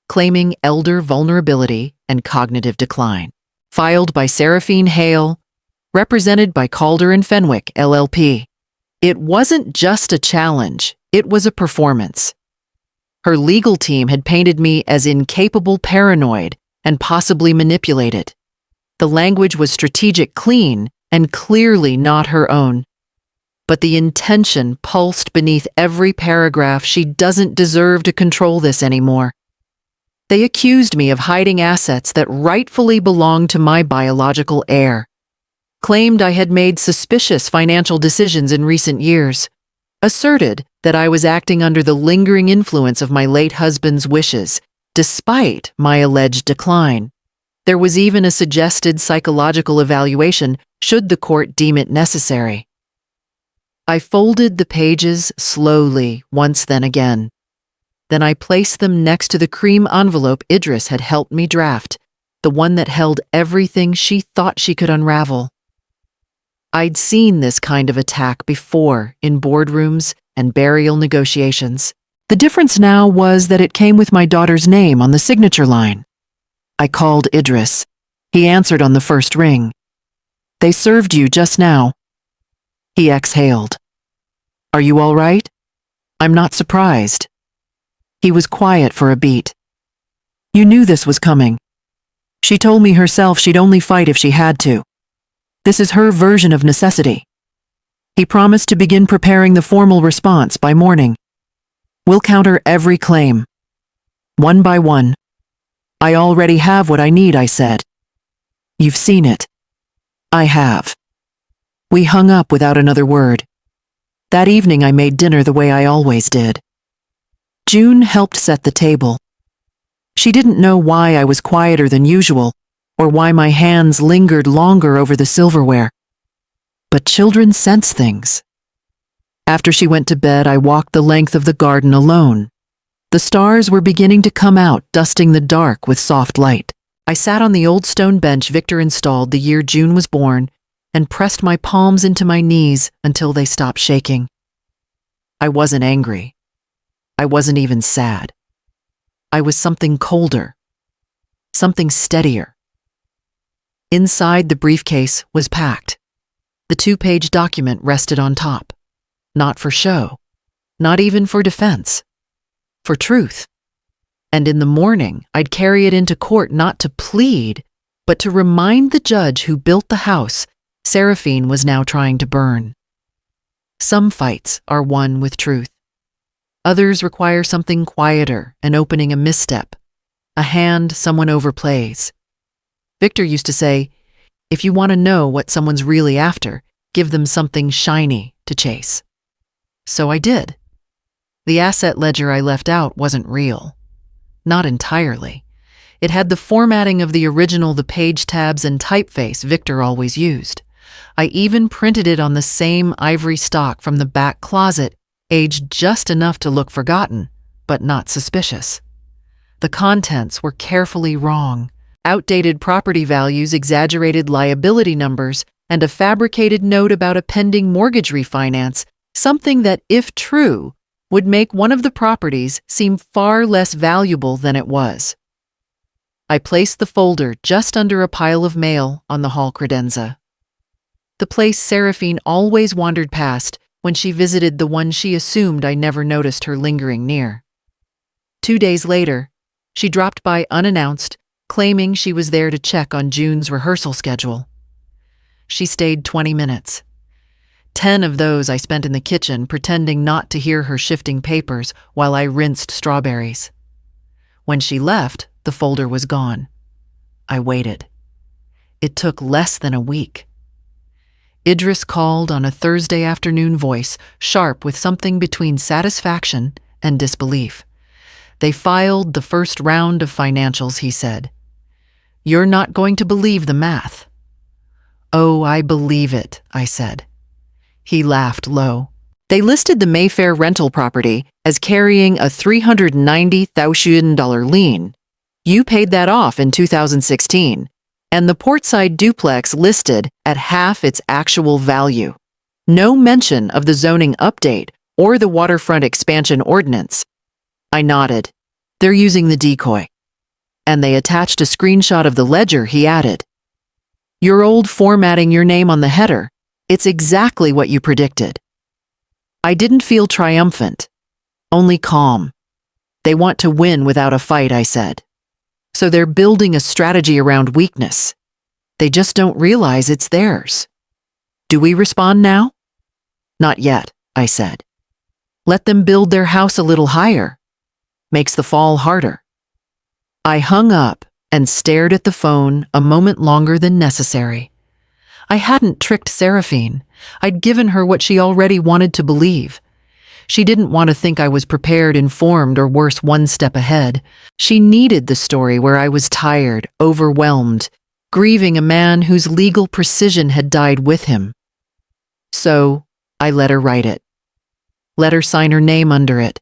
claiming elder vulnerability and cognitive decline. Filed by Seraphine Hale, represented by Calder and Fenwick, LLP. It wasn't just a challenge, it was a performance. Her legal team had painted me as incapable, paranoid, and possibly manipulated. The language was strategic, clean, and clearly not her own. But the intention pulsed beneath every paragraph. She doesn't deserve to control this anymore. They accused me of hiding assets that rightfully belonged to my biological heir. Claimed I had made suspicious financial decisions in recent years. Asserted that I was acting under the lingering influence of my late husband's wishes, despite my alleged decline. There was even a suggested psychological evaluation should the court deem it necessary. I folded the pages slowly once then again. Then I placed them next to the cream envelope Idris had helped me draft, the one that held everything she thought she could unravel. I'd seen this kind of attack before in boardrooms and burial negotiations. The difference now was that it came with my daughter's name on the signature line. I called Idris. He answered on the first ring. "They served you just now." He exhaled. "Are you all right?" "I'm not surprised." He was quiet for a beat. "You knew this was coming. She told me herself she'd only fight if she had to. This is her version of necessity." He promised to begin preparing the formal response by morning. "We'll counter every claim, one by one." "I already have what I need," I said. "You've seen it." "I have." We hung up without another word. That evening I made dinner the way I always did. June helped set the table. She didn't know why I was quieter than usual, or why my hands lingered longer over the silverware. But children sense things. After she went to bed, I walked the length of the garden alone. The stars were beginning to come out, dusting the dark with soft light. I sat on the old stone bench Victor installed the year June was born and pressed my palms into my knees until they stopped shaking. I wasn't angry. I wasn't even sad. I was something colder, something steadier. Inside, the briefcase was packed. The 2-page document rested on top. Not for show, not even for defense, for truth. And in the morning, I'd carry it into court not to plead, but to remind the judge who built the house Seraphine was now trying to burn. Some fights are won with truth. Others require something quieter, an opening, a misstep, a hand someone overplays. Victor used to say, if you want to know what someone's really after, give them something shiny to chase. So I did. The asset ledger I left out wasn't real. Not entirely. It had the formatting of the original, the page tabs and typeface Victor always used. I even printed it on the same ivory stock from the back closet, aged just enough to look forgotten, but not suspicious. The contents were carefully wrong. Outdated property values, exaggerated liability numbers, and a fabricated note about a pending mortgage refinance, something that, if true, would make one of the properties seem far less valuable than it was. I placed the folder just under a pile of mail on the hall credenza. The place Seraphine always wandered past when she visited the one she assumed I never noticed her lingering near. 2 days later, she dropped by unannounced, claiming she was there to check on June's rehearsal schedule. She stayed 20 minutes. 10 of those I spent in the kitchen pretending not to hear her shifting papers while I rinsed strawberries. When she left, the folder was gone. I waited. It took less than a week. Idris called on a Thursday afternoon voice, sharp with something between satisfaction and disbelief. They filed the first round of financials, he said. You're not going to believe the math. Oh, I believe it, I said. He laughed low. They listed the Mayfair rental property as carrying a $390,000 lien. You paid that off in 2016, and the Portside duplex listed at half its actual value. No mention of the zoning update or the waterfront expansion ordinance. I nodded. They're using the decoy. And they attached a screenshot of the ledger, he added. Your old formatting your name on the header. It's exactly what you predicted. I didn't feel triumphant, only calm. They want to win without a fight, I said. So they're building a strategy around weakness. They just don't realize it's theirs. Do we respond now? Not yet, I said. Let them build their house a little higher. Makes the fall harder. I hung up and stared at the phone a moment longer than necessary. I hadn't tricked Seraphine. I'd given her what she already wanted to believe. She didn't want to think I was prepared, informed, or worse, one step ahead. She needed the story where I was tired, overwhelmed, grieving a man whose legal precision had died with him. So I let her write it. Let her sign her name under it.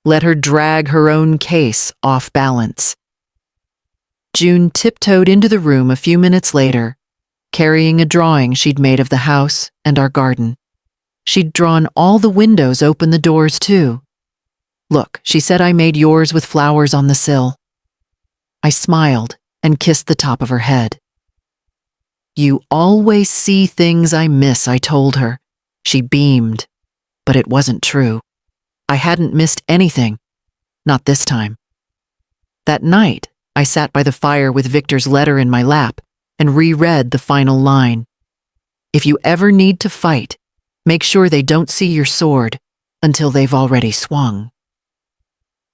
Let her drag her own case off balance. June tiptoed into the room a few minutes later, carrying a drawing she'd made of the house and our garden. She'd drawn all the windows, open the doors too. Look, she said, I made yours with flowers on the sill. I smiled and kissed the top of her head. You always see things I miss, I told her. She beamed, but it wasn't true. I hadn't missed anything. Not this time. That night, I sat by the fire with Victor's letter in my lap and reread the final line. If you ever need to fight, make sure they don't see your sword until they've already swung.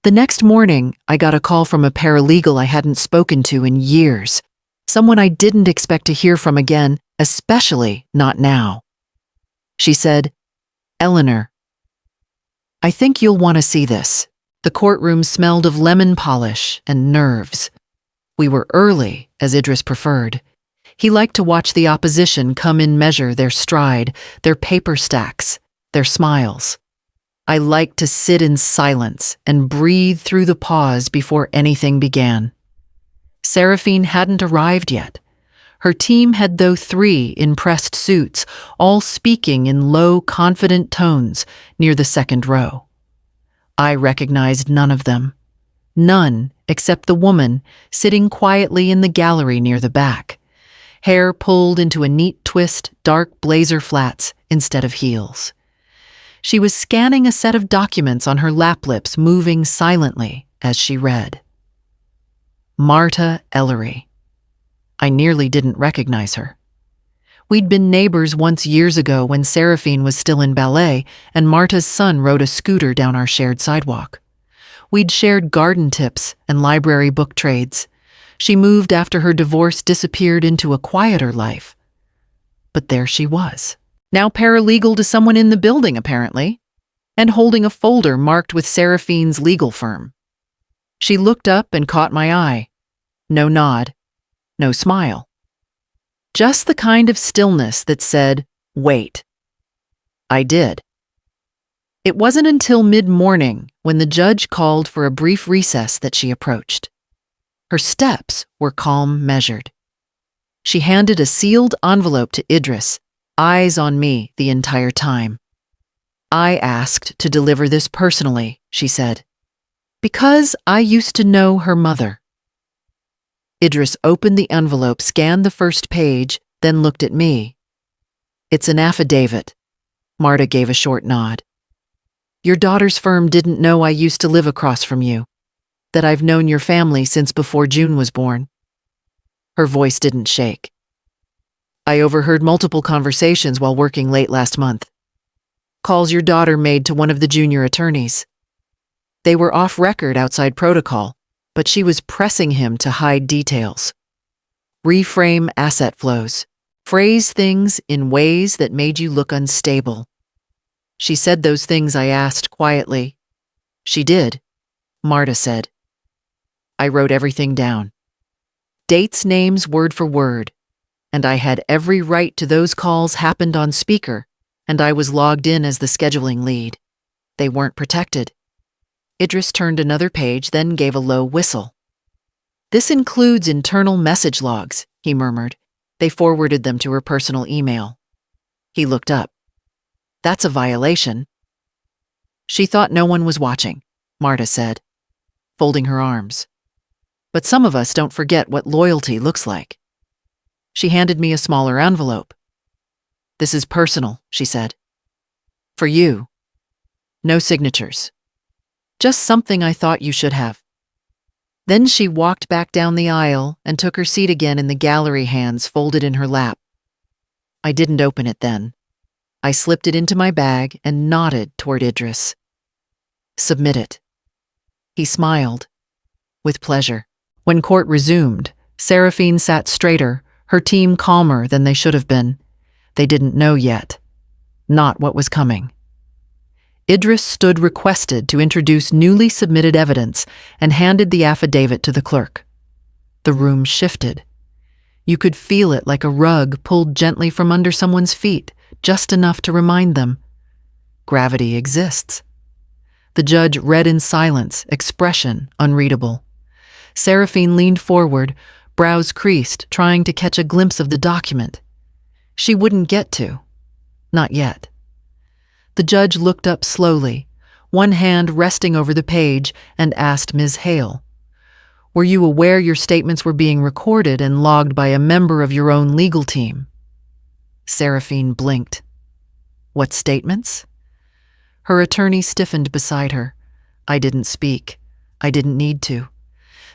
The next morning, I got a call from a paralegal I hadn't spoken to in years, someone I didn't expect to hear from again, especially not now. She said, Eleanor, I think you'll want to see this. The courtroom smelled of lemon polish and nerves. We were early, as Idris preferred. He liked to watch the opposition come in, measure their stride, their paper stacks, their smiles. I liked to sit in silence and breathe through the pause before anything began. Seraphine hadn't arrived yet. Her team had, though, 3 in pressed suits, all speaking in low, confident tones near the second row. I recognized none of them. None except the woman sitting quietly in the gallery near the back, hair pulled into a neat twist, dark blazer flats instead of heels. She was scanning a set of documents on her lap lips, moving silently as she read. Marta Ellery. I nearly didn't recognize her. We'd been neighbors once years ago when Seraphine was still in ballet and Marta's son rode a scooter down our shared sidewalk. We'd shared garden tips and library book trades. She moved after her divorce, disappeared into a quieter life. But there she was, now paralegal to someone in the building apparently, and holding a folder marked with Seraphine's legal firm. She looked up and caught my eye. No nod, no smile. Just the kind of stillness that said, wait. I did. It wasn't until mid-morning, when the judge called for a brief recess, that she approached. Her steps were calm, measured. She handed a sealed envelope to Idris, eyes on me the entire time. I asked to deliver this personally, she said, because I used to know her mother. Idris opened the envelope, scanned the first page, then looked at me. It's an affidavit. Marta gave a short nod. Your daughter's firm didn't know I used to live across from you, that I've known your family since before June was born. Her voice didn't shake. I overheard multiple conversations while working late last month. Calls your daughter made to one of the junior attorneys. They were off record outside protocol, but she was pressing him to hide details. Reframe asset flows. Phrase things in ways that made you look unstable. She said those things I asked quietly. She did, Marta said. I wrote everything down. Dates, names, word for word. And I had every right to those calls happened on speaker, and I was logged in as the scheduling lead. They weren't protected. Idris turned another page, then gave a low whistle. This includes internal message logs, he murmured. They forwarded them to her personal email. He looked up. That's a violation. She thought no one was watching, Marta said, folding her arms. But some of us don't forget what loyalty looks like. She handed me a smaller envelope. This is personal, she said. For you. No signatures. Just something I thought you should have. Then she walked back down the aisle and took her seat again in the gallery, hands folded in her lap. I didn't open it then. I slipped it into my bag and nodded toward Idris. Submit it. He smiled. With pleasure. When court resumed, Seraphine sat straighter, her team calmer than they should have been. They didn't know yet. Not what was coming. Idris stood requested to introduce newly submitted evidence and handed the affidavit to the clerk. The room shifted. You could feel it like a rug pulled gently from under someone's feet, just enough to remind them. Gravity exists. The judge read in silence, expression unreadable. Seraphine leaned forward, brows creased, trying to catch a glimpse of the document. She wouldn't get to. Not yet. The judge looked up slowly, one hand resting over the page, and asked Ms. Hale, "Were you aware your statements were being recorded and logged by a member of your own legal team?" Seraphine blinked. "What statements?" Her attorney stiffened beside her. I didn't speak. I didn't need to.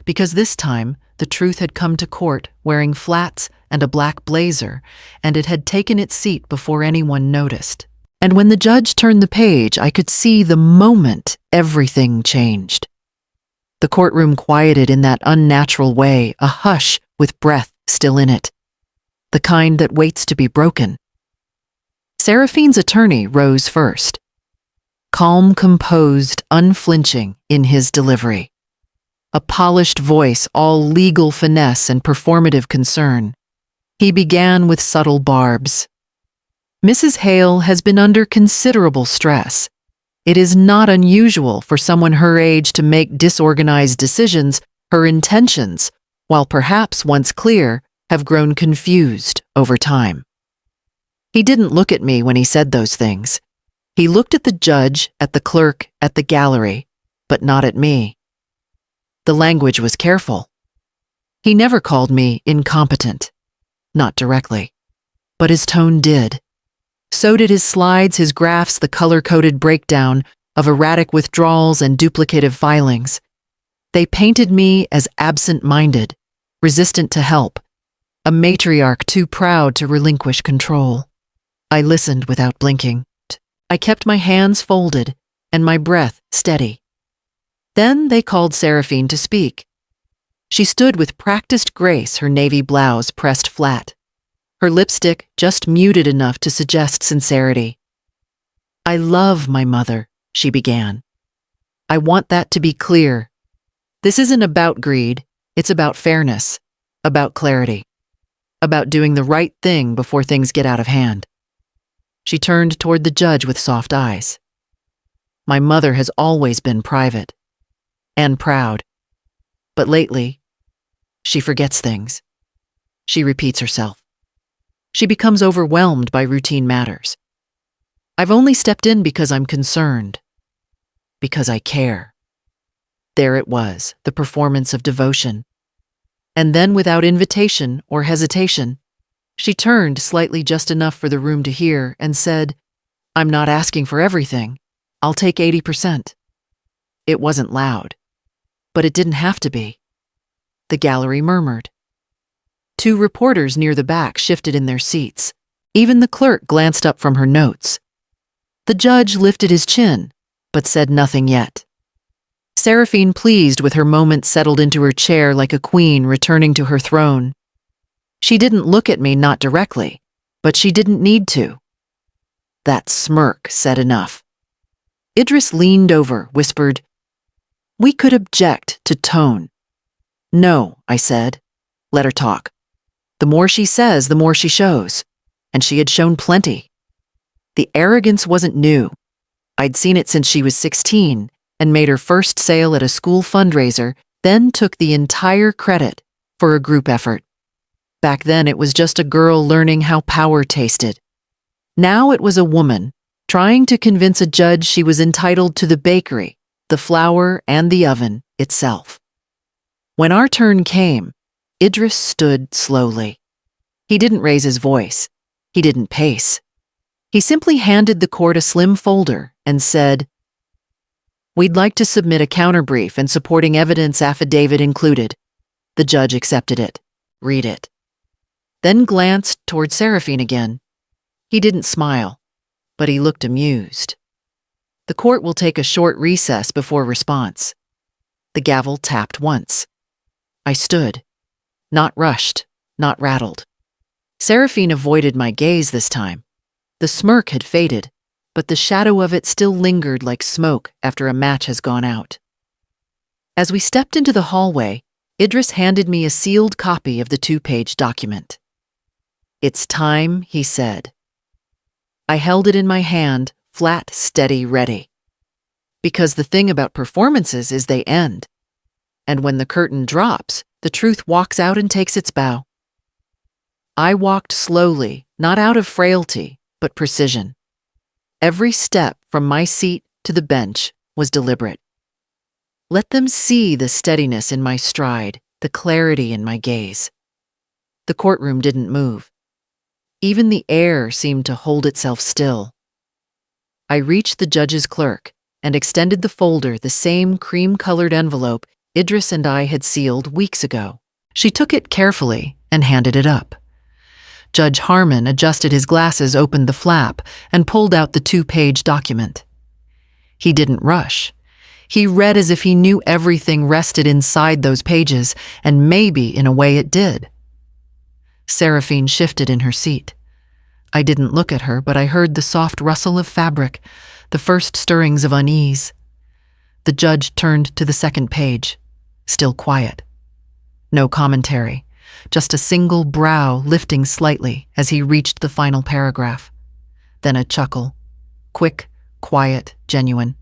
Because this time, the truth had come to court wearing flats and a black blazer, and it had taken its seat before anyone noticed. And when the judge turned the page, I could see the moment everything changed. The courtroom quieted in that unnatural way, a hush with breath still in it. The kind that waits to be broken. Seraphine's attorney rose first. Calm, composed, unflinching in his delivery. A polished voice, all legal finesse and performative concern. He began with subtle barbs. Mrs. Hale has been under considerable stress. It is not unusual for someone her age to make disorganized decisions. Her intentions, while perhaps once clear, have grown confused over time. He didn't look at me when he said those things. He looked at the judge, at the clerk, at the gallery, but not at me. The language was careful. He never called me incompetent. Not directly. But his tone did. So did his slides, his graphs, the color-coded breakdown of erratic withdrawals and duplicative filings. They painted me as absent-minded, resistant to help, a matriarch too proud to relinquish control. I listened without blinking. I kept my hands folded and my breath steady. Then they called Seraphine to speak. She stood with practiced grace, her navy blouse pressed flat. Her lipstick just muted enough to suggest sincerity. "I love my mother," she began. "I want that to be clear. This isn't about greed, it's about fairness, about clarity, about doing the right thing before things get out of hand." She turned toward the judge with soft eyes. "My mother has always been private and proud. But lately, she forgets things. She repeats herself. She becomes overwhelmed by routine matters. I've only stepped in because I'm concerned. Because I care." There it was, the performance of devotion. And then, without invitation or hesitation, she turned slightly just enough for the room to hear and said, "I'm not asking for everything. I'll take 80%. It wasn't loud. But it didn't have to be. The gallery murmured. 2 reporters near the back shifted in their seats. Even the clerk glanced up from her notes. The judge lifted his chin, but said nothing yet. Seraphine, pleased with her moment, settled into her chair like a queen returning to her throne. She didn't look at me, not directly, but she didn't need to. That smirk said enough. Idris leaned over, whispered, "We could object to tone." "No," I said. "Let her talk. The more she says, the more she shows." And she had shown plenty. The arrogance wasn't new. I'd seen it since she was 16 and made her first sale at a school fundraiser, then took the entire credit for a group effort. Back then, it was just a girl learning how power tasted. Now it was a woman trying to convince a judge she was entitled to the bakery, the flour, and the oven itself. When our turn came, Idris stood slowly. He didn't raise his voice. He didn't pace. He simply handed the court a slim folder and said, "We'd like to submit a counterbrief and supporting evidence affidavit included." The judge accepted it. "Read it." Then glanced toward Seraphine again. He didn't smile, but he looked amused. "The court will take a short recess before response." The gavel tapped once. I stood. Not rushed, not rattled. Seraphine avoided my gaze this time. The smirk had faded, but the shadow of it still lingered like smoke after a match has gone out. As we stepped into the hallway, Idris handed me a sealed copy of the 2-page document. "It's time," he said. I held it in my hand, flat, steady, ready. Because the thing about performances is they end. And when the curtain drops, the truth walks out and takes its bow. I walked slowly, not out of frailty, but precision. Every step from my seat to the bench was deliberate. Let them see the steadiness in my stride, the clarity in my gaze. The courtroom didn't move. Even the air seemed to hold itself still. I reached the judge's clerk and extended the folder, the same cream-colored envelope Idris and I had sealed weeks ago. She took it carefully and handed it up. Judge Harmon adjusted his glasses, opened the flap, and pulled out the 2-page document. He didn't rush. He read as if he knew everything rested inside those pages, and maybe in a way it did. Seraphine shifted in her seat. I didn't look at her, but I heard the soft rustle of fabric, the first stirrings of unease. The judge turned to the 2nd page, still quiet. No commentary, just a single brow lifting slightly as he reached the final paragraph. Then a chuckle, quick, quiet, genuine.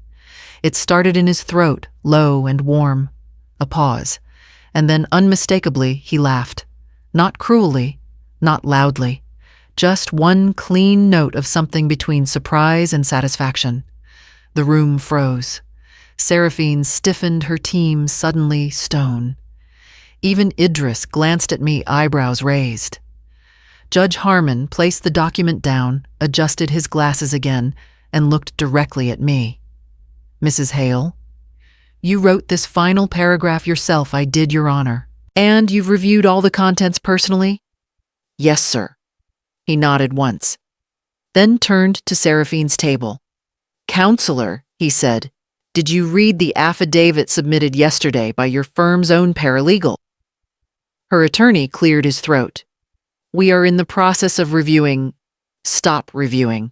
It started in his throat, low and warm. A pause, and then unmistakably he laughed. Not cruelly, not loudly. Just one clean note of something between surprise and satisfaction. The room froze. Seraphine stiffened, her team suddenly stone. Even Idris glanced at me, eyebrows raised. Judge Harmon placed the document down, adjusted his glasses again, and looked directly at me. "Mrs. Hale, you wrote this final paragraph yourself, I did, Your Honor. And you've reviewed all the contents personally?" "Yes, sir." He nodded once, then turned to Seraphine's table. "Counselor," he said, "did you read the affidavit submitted yesterday by your firm's own paralegal?" Her attorney cleared his throat. "We are in the process of reviewing." "Stop reviewing.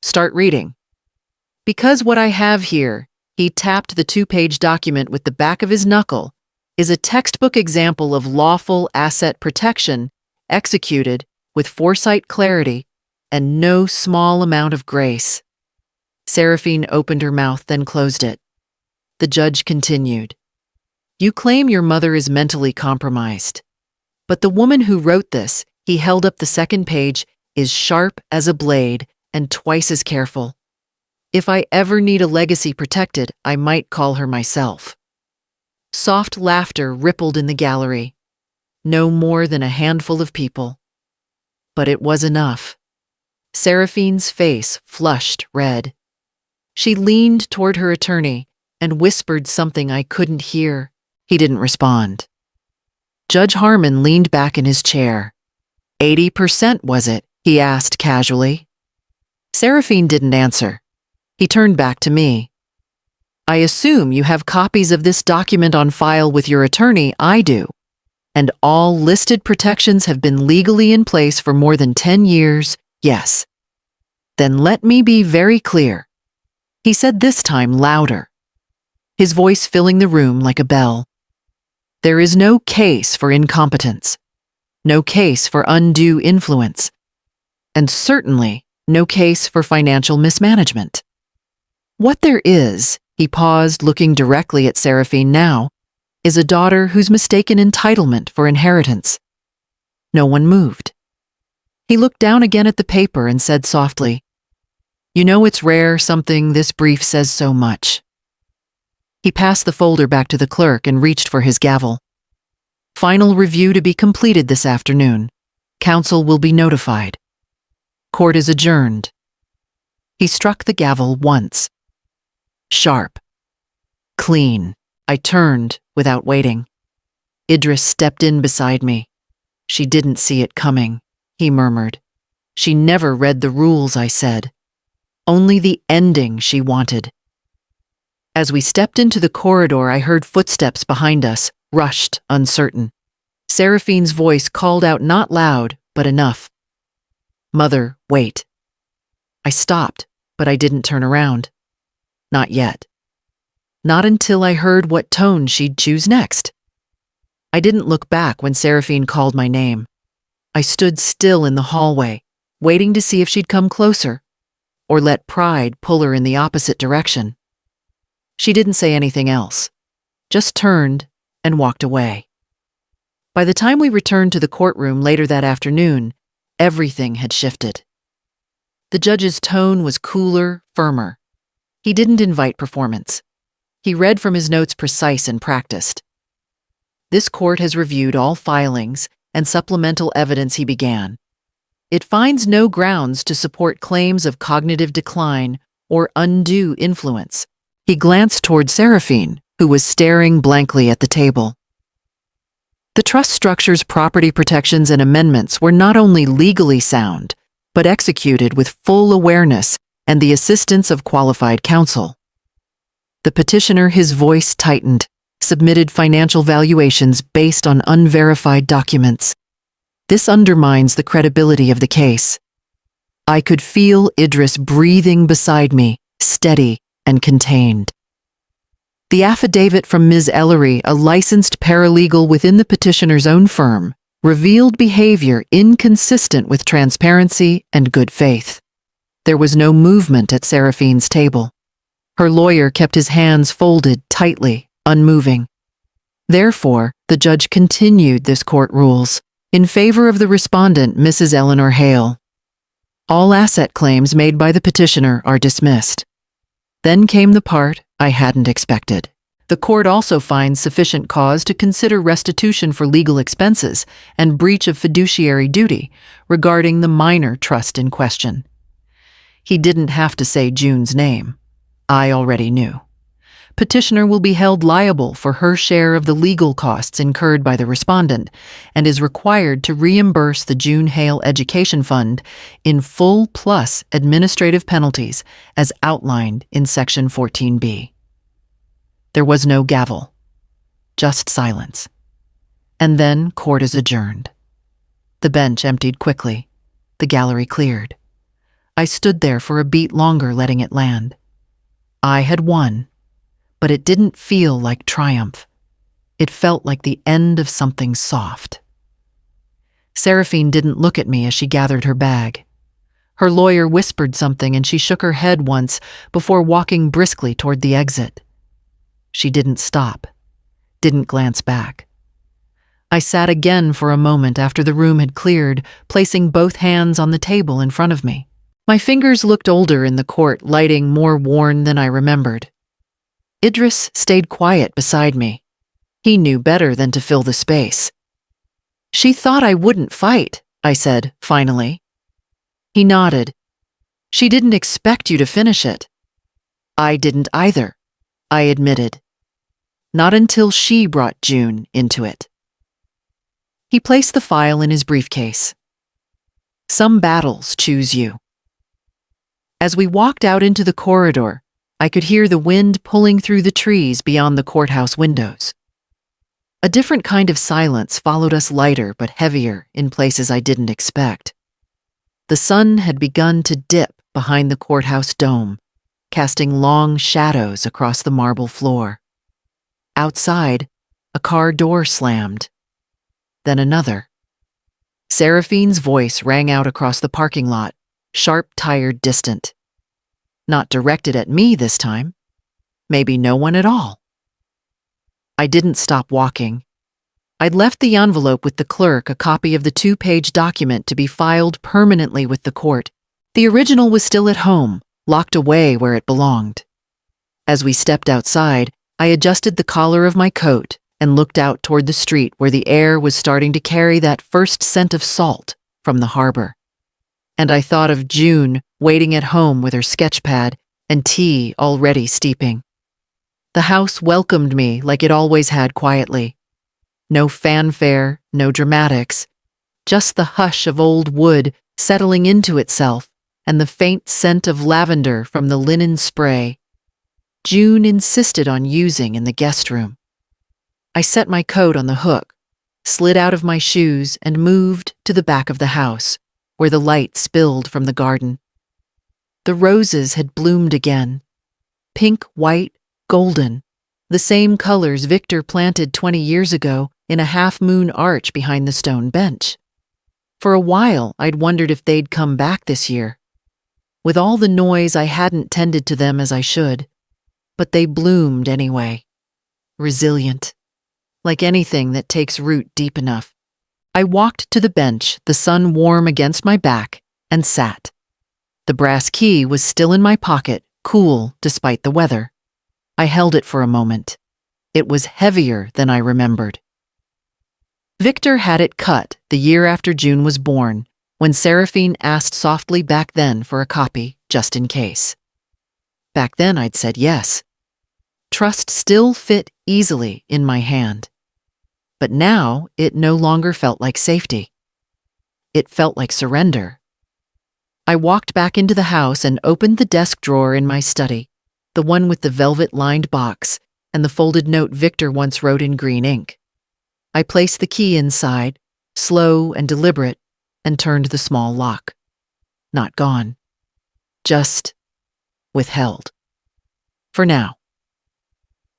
Start reading." "Because what I have here," he tapped the 2-page document with the back of his knuckle, "is a textbook example of lawful asset protection executed with foresight, clarity, and no small amount of grace." Seraphine opened her mouth, then closed it. The judge continued. "You claim your mother is mentally compromised. But the woman who wrote this," he held up the 2nd page, "is sharp as a blade and twice as careful. If I ever need a legacy protected, I might call her myself." Soft laughter rippled in the gallery. No more than a handful of people. But it was enough. Seraphine's face flushed red. She leaned toward her attorney and whispered something I couldn't hear. He didn't respond. Judge Harmon leaned back in his chair. 80%, was it?" he asked casually. Seraphine didn't answer. He turned back to me. "I assume you have copies of this document on file with your attorney." "I do. And all listed protections have been legally in place for more than 10 years, yes." "Then let me be very clear," he said, this time louder, his voice filling the room like a bell. "There is no case for incompetence, no case for undue influence, and certainly no case for financial mismanagement. What there is," he paused, looking directly at Seraphine now, "is a daughter whose mistaken entitlement for inheritance." No one moved. He looked down again at the paper and said softly, "You know, it's rare something this brief says so much." He passed the folder back to the clerk and reached for his gavel. "Final review to be completed this afternoon. Counsel will be notified. Court is adjourned." He struck the gavel once. Sharp. Clean. I turned without waiting. Idris stepped in beside me. "She didn't see it coming," he murmured. "She never read the rules," I said. "Only the ending she wanted." As we stepped into the corridor, I heard footsteps behind us, rushed, uncertain. Seraphine's voice called out, not loud, but enough. "Mother, wait." I stopped, but I didn't turn around. Not yet. Not until I heard what tone she'd choose next. I didn't look back when Seraphine called my name. I stood still in the hallway, waiting to see if she'd come closer, or let pride pull her in the opposite direction. She didn't say anything else, just turned and walked away. By the time we returned to the courtroom later that afternoon, everything had shifted. The judge's tone was cooler, firmer. He didn't invite performance. He read from his notes precise and practiced. This court has reviewed all filings and supplemental evidence, he began. It finds no grounds to support claims of cognitive decline or undue influence. He glanced toward Seraphine, who was staring blankly at the table. The trust structure's property protections and amendments were not only legally sound, but executed with full awareness and the assistance of qualified counsel. The petitioner, his voice tightened, submitted financial valuations based on unverified documents. This undermines the credibility of the case. I could feel Idris breathing beside me, steady and contained. The affidavit from Ms. Ellery, a licensed paralegal within the petitioner's own firm, revealed behavior inconsistent with transparency and good faith. There was no movement at Seraphine's table. Her lawyer kept his hands folded tightly, unmoving. Therefore, the judge continued this court rules in favor of the respondent, Mrs. Eleanor Hale. All asset claims made by the petitioner are dismissed. Then came the part I hadn't expected. The court also finds sufficient cause to consider restitution for legal expenses and breach of fiduciary duty regarding the minor trust in question. He didn't have to say June's name. I already knew. Petitioner will be held liable for her share of the legal costs incurred by the respondent and is required to reimburse the June Hale Education Fund in full plus administrative penalties as outlined in Section 14B. There was no gavel, just silence. And then court is adjourned. The bench emptied quickly. The gallery cleared. I stood there for a beat longer, letting it land. I had won. But it didn't feel like triumph. It felt like the end of something soft. Seraphine didn't look at me as she gathered her bag. Her lawyer whispered something and she shook her head once before walking briskly toward the exit. She didn't stop, didn't glance back. I sat again for a moment after the room had cleared, placing both hands on the table in front of me. My fingers looked older in the court, lighting more worn than I remembered. Idris stayed quiet beside me. He knew better than to fill the space. "She thought I wouldn't fight," I said, finally. He nodded. "She didn't expect you to finish it." "I didn't either," I admitted. "Not until she brought June into it." He placed the file in his briefcase. "Some battles choose you." As we walked out into the corridor, I could hear the wind pulling through the trees beyond the courthouse windows. A different kind of silence followed us, lighter but heavier in places I didn't expect. The sun had begun to dip behind the courthouse dome, casting long shadows across the marble floor. Outside, a car door slammed. Then another. Seraphine's voice rang out across the parking lot, sharp, tired, distant. Not directed at me this time. Maybe no one at all. I didn't stop walking. I'd left the envelope with the clerk, a copy of the 2-page document to be filed permanently with the court. The original was still at home, locked away where it belonged. As we stepped outside, I adjusted the collar of my coat and looked out toward the street where the air was starting to carry that first scent of salt from the harbor. And I thought of June waiting at home with her sketch pad and tea already steeping. The house welcomed me like it always had, quietly. No fanfare, no dramatics, just the hush of old wood settling into itself and the faint scent of lavender from the linen spray June insisted on using in the guest room. I set my coat on the hook, slid out of my shoes, and moved to the back of the house, where the light spilled from the garden. The roses had bloomed again. Pink, white, golden. The same colors Victor planted 20 years ago in a half-moon arch behind the stone bench. For a while, I'd wondered if they'd come back this year. With all the noise, I hadn't tended to them as I should. But they bloomed anyway. Resilient. Like anything that takes root deep enough. I walked to the bench, the sun warm against my back, and sat. The brass key was still in my pocket, cool despite the weather. I held it for a moment. It was heavier than I remembered. Victor had it cut the year after June was born, when Seraphine asked softly back then for a copy, just in case. Back then I'd said yes. Trust still fit easily in my hand. But now it no longer felt like safety. It felt like surrender. I walked back into the house and opened the desk drawer in my study, the one with the velvet-lined box and the folded note Victor once wrote in green ink. I placed the key inside, slow and deliberate, and turned the small lock. Not gone. Just withheld. For now.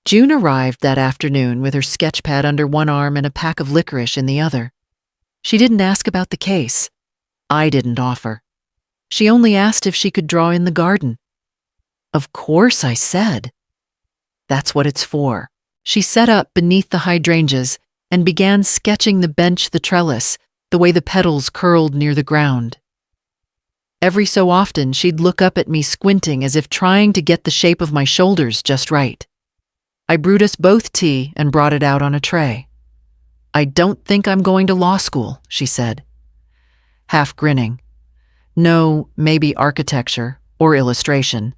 June arrived that afternoon with her sketchpad under one arm and a pack of licorice in the other. She didn't ask about the case. I didn't offer. She only asked if she could draw in the garden. Of course, I said. That's what it's for. She sat up beneath the hydrangeas and began sketching the bench, the trellis, the way the petals curled near the ground. Every so often, she'd look up at me squinting as if trying to get the shape of my shoulders just right. I brewed us both tea and brought it out on a tray. I don't think I'm going to law school, she said, half grinning. No, maybe architecture or illustration.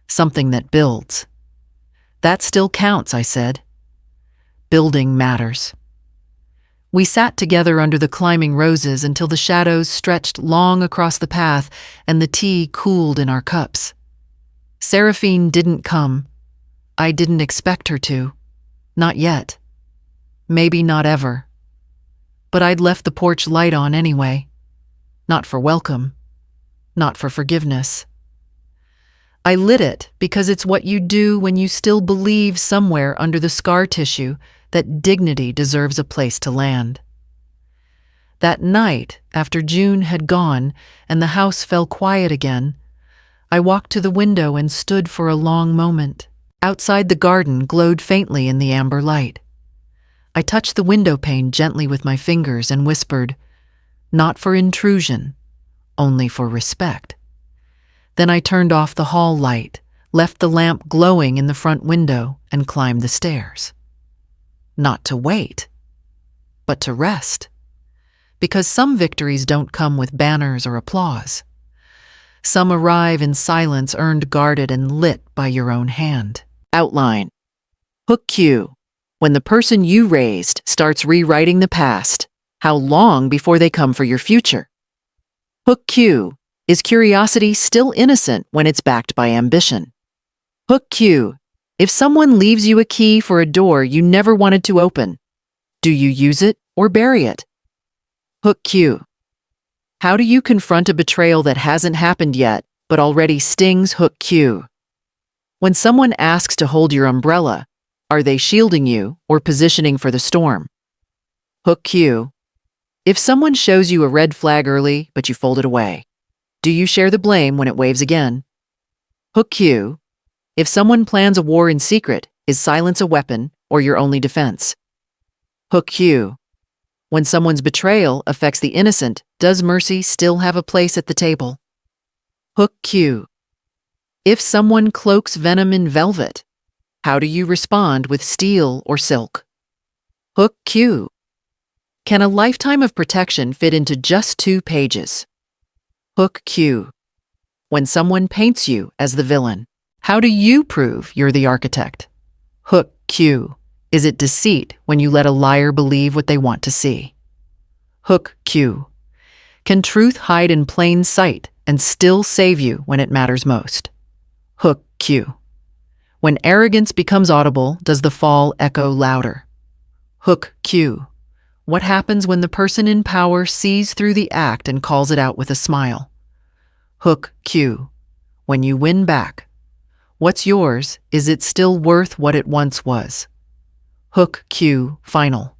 Something that builds. That still counts, I said. Building matters. We sat together under the climbing roses until the shadows stretched long across the path and the tea cooled in our cups. Seraphine didn't come. I didn't expect her to. Not yet. Maybe not ever. But I'd left the porch light on anyway. Not for welcome. Not for forgiveness. I lit it because it's what you do when you still believe somewhere under the scar tissue that dignity deserves a place to land. That night, after June had gone and the house fell quiet again, I walked to the window and stood for a long moment. Outside the garden glowed faintly in the amber light. I touched the window pane gently with my fingers and whispered, not for intrusion, only for respect. Then I turned off the hall light, left the lamp glowing in the front window, and climbed the stairs. Not to wait, but to rest. Because some victories don't come with banners or applause. Some arrive in silence earned, guarded, and lit by your own hand. Outline. Hook cue. When the person you raised starts rewriting the past, how long before they come for your future? Hook cue. Is curiosity still innocent when it's backed by ambition? Hook cue. If someone leaves you a key for a door you never wanted to open, do you use it or bury it? Hook cue. How do you confront a betrayal that hasn't happened yet but already stings? Hook cue. When someone asks to hold your umbrella, are they shielding you or positioning for the storm? Hook cue. If someone shows you a red flag early but you fold it away, do you share the blame when it waves again? Hook cue. If someone plans a war in secret, is silence a weapon or your only defense? Hook cue. When someone's betrayal affects the innocent, does mercy still have a place at the table? Hook cue. If someone cloaks venom in velvet, how do you respond with steel or silk? Hook cue. Can a lifetime of protection fit into just 2 pages? Hook cue. When someone paints you as the villain, how do you prove you're the architect? Hook cue. Is it deceit when you let a liar believe what they want to see? Hook cue. Can truth hide in plain sight and still save you when it matters most? Hook cue. When arrogance becomes audible, does the fall echo louder? Hook cue. What happens when the person in power sees through the act and calls it out with a smile? Hook cue. when you win back. What's yours, is it still worth what it once was? Hook cue final.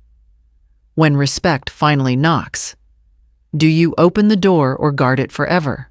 When respect finally knocks, do you open the door or guard it forever?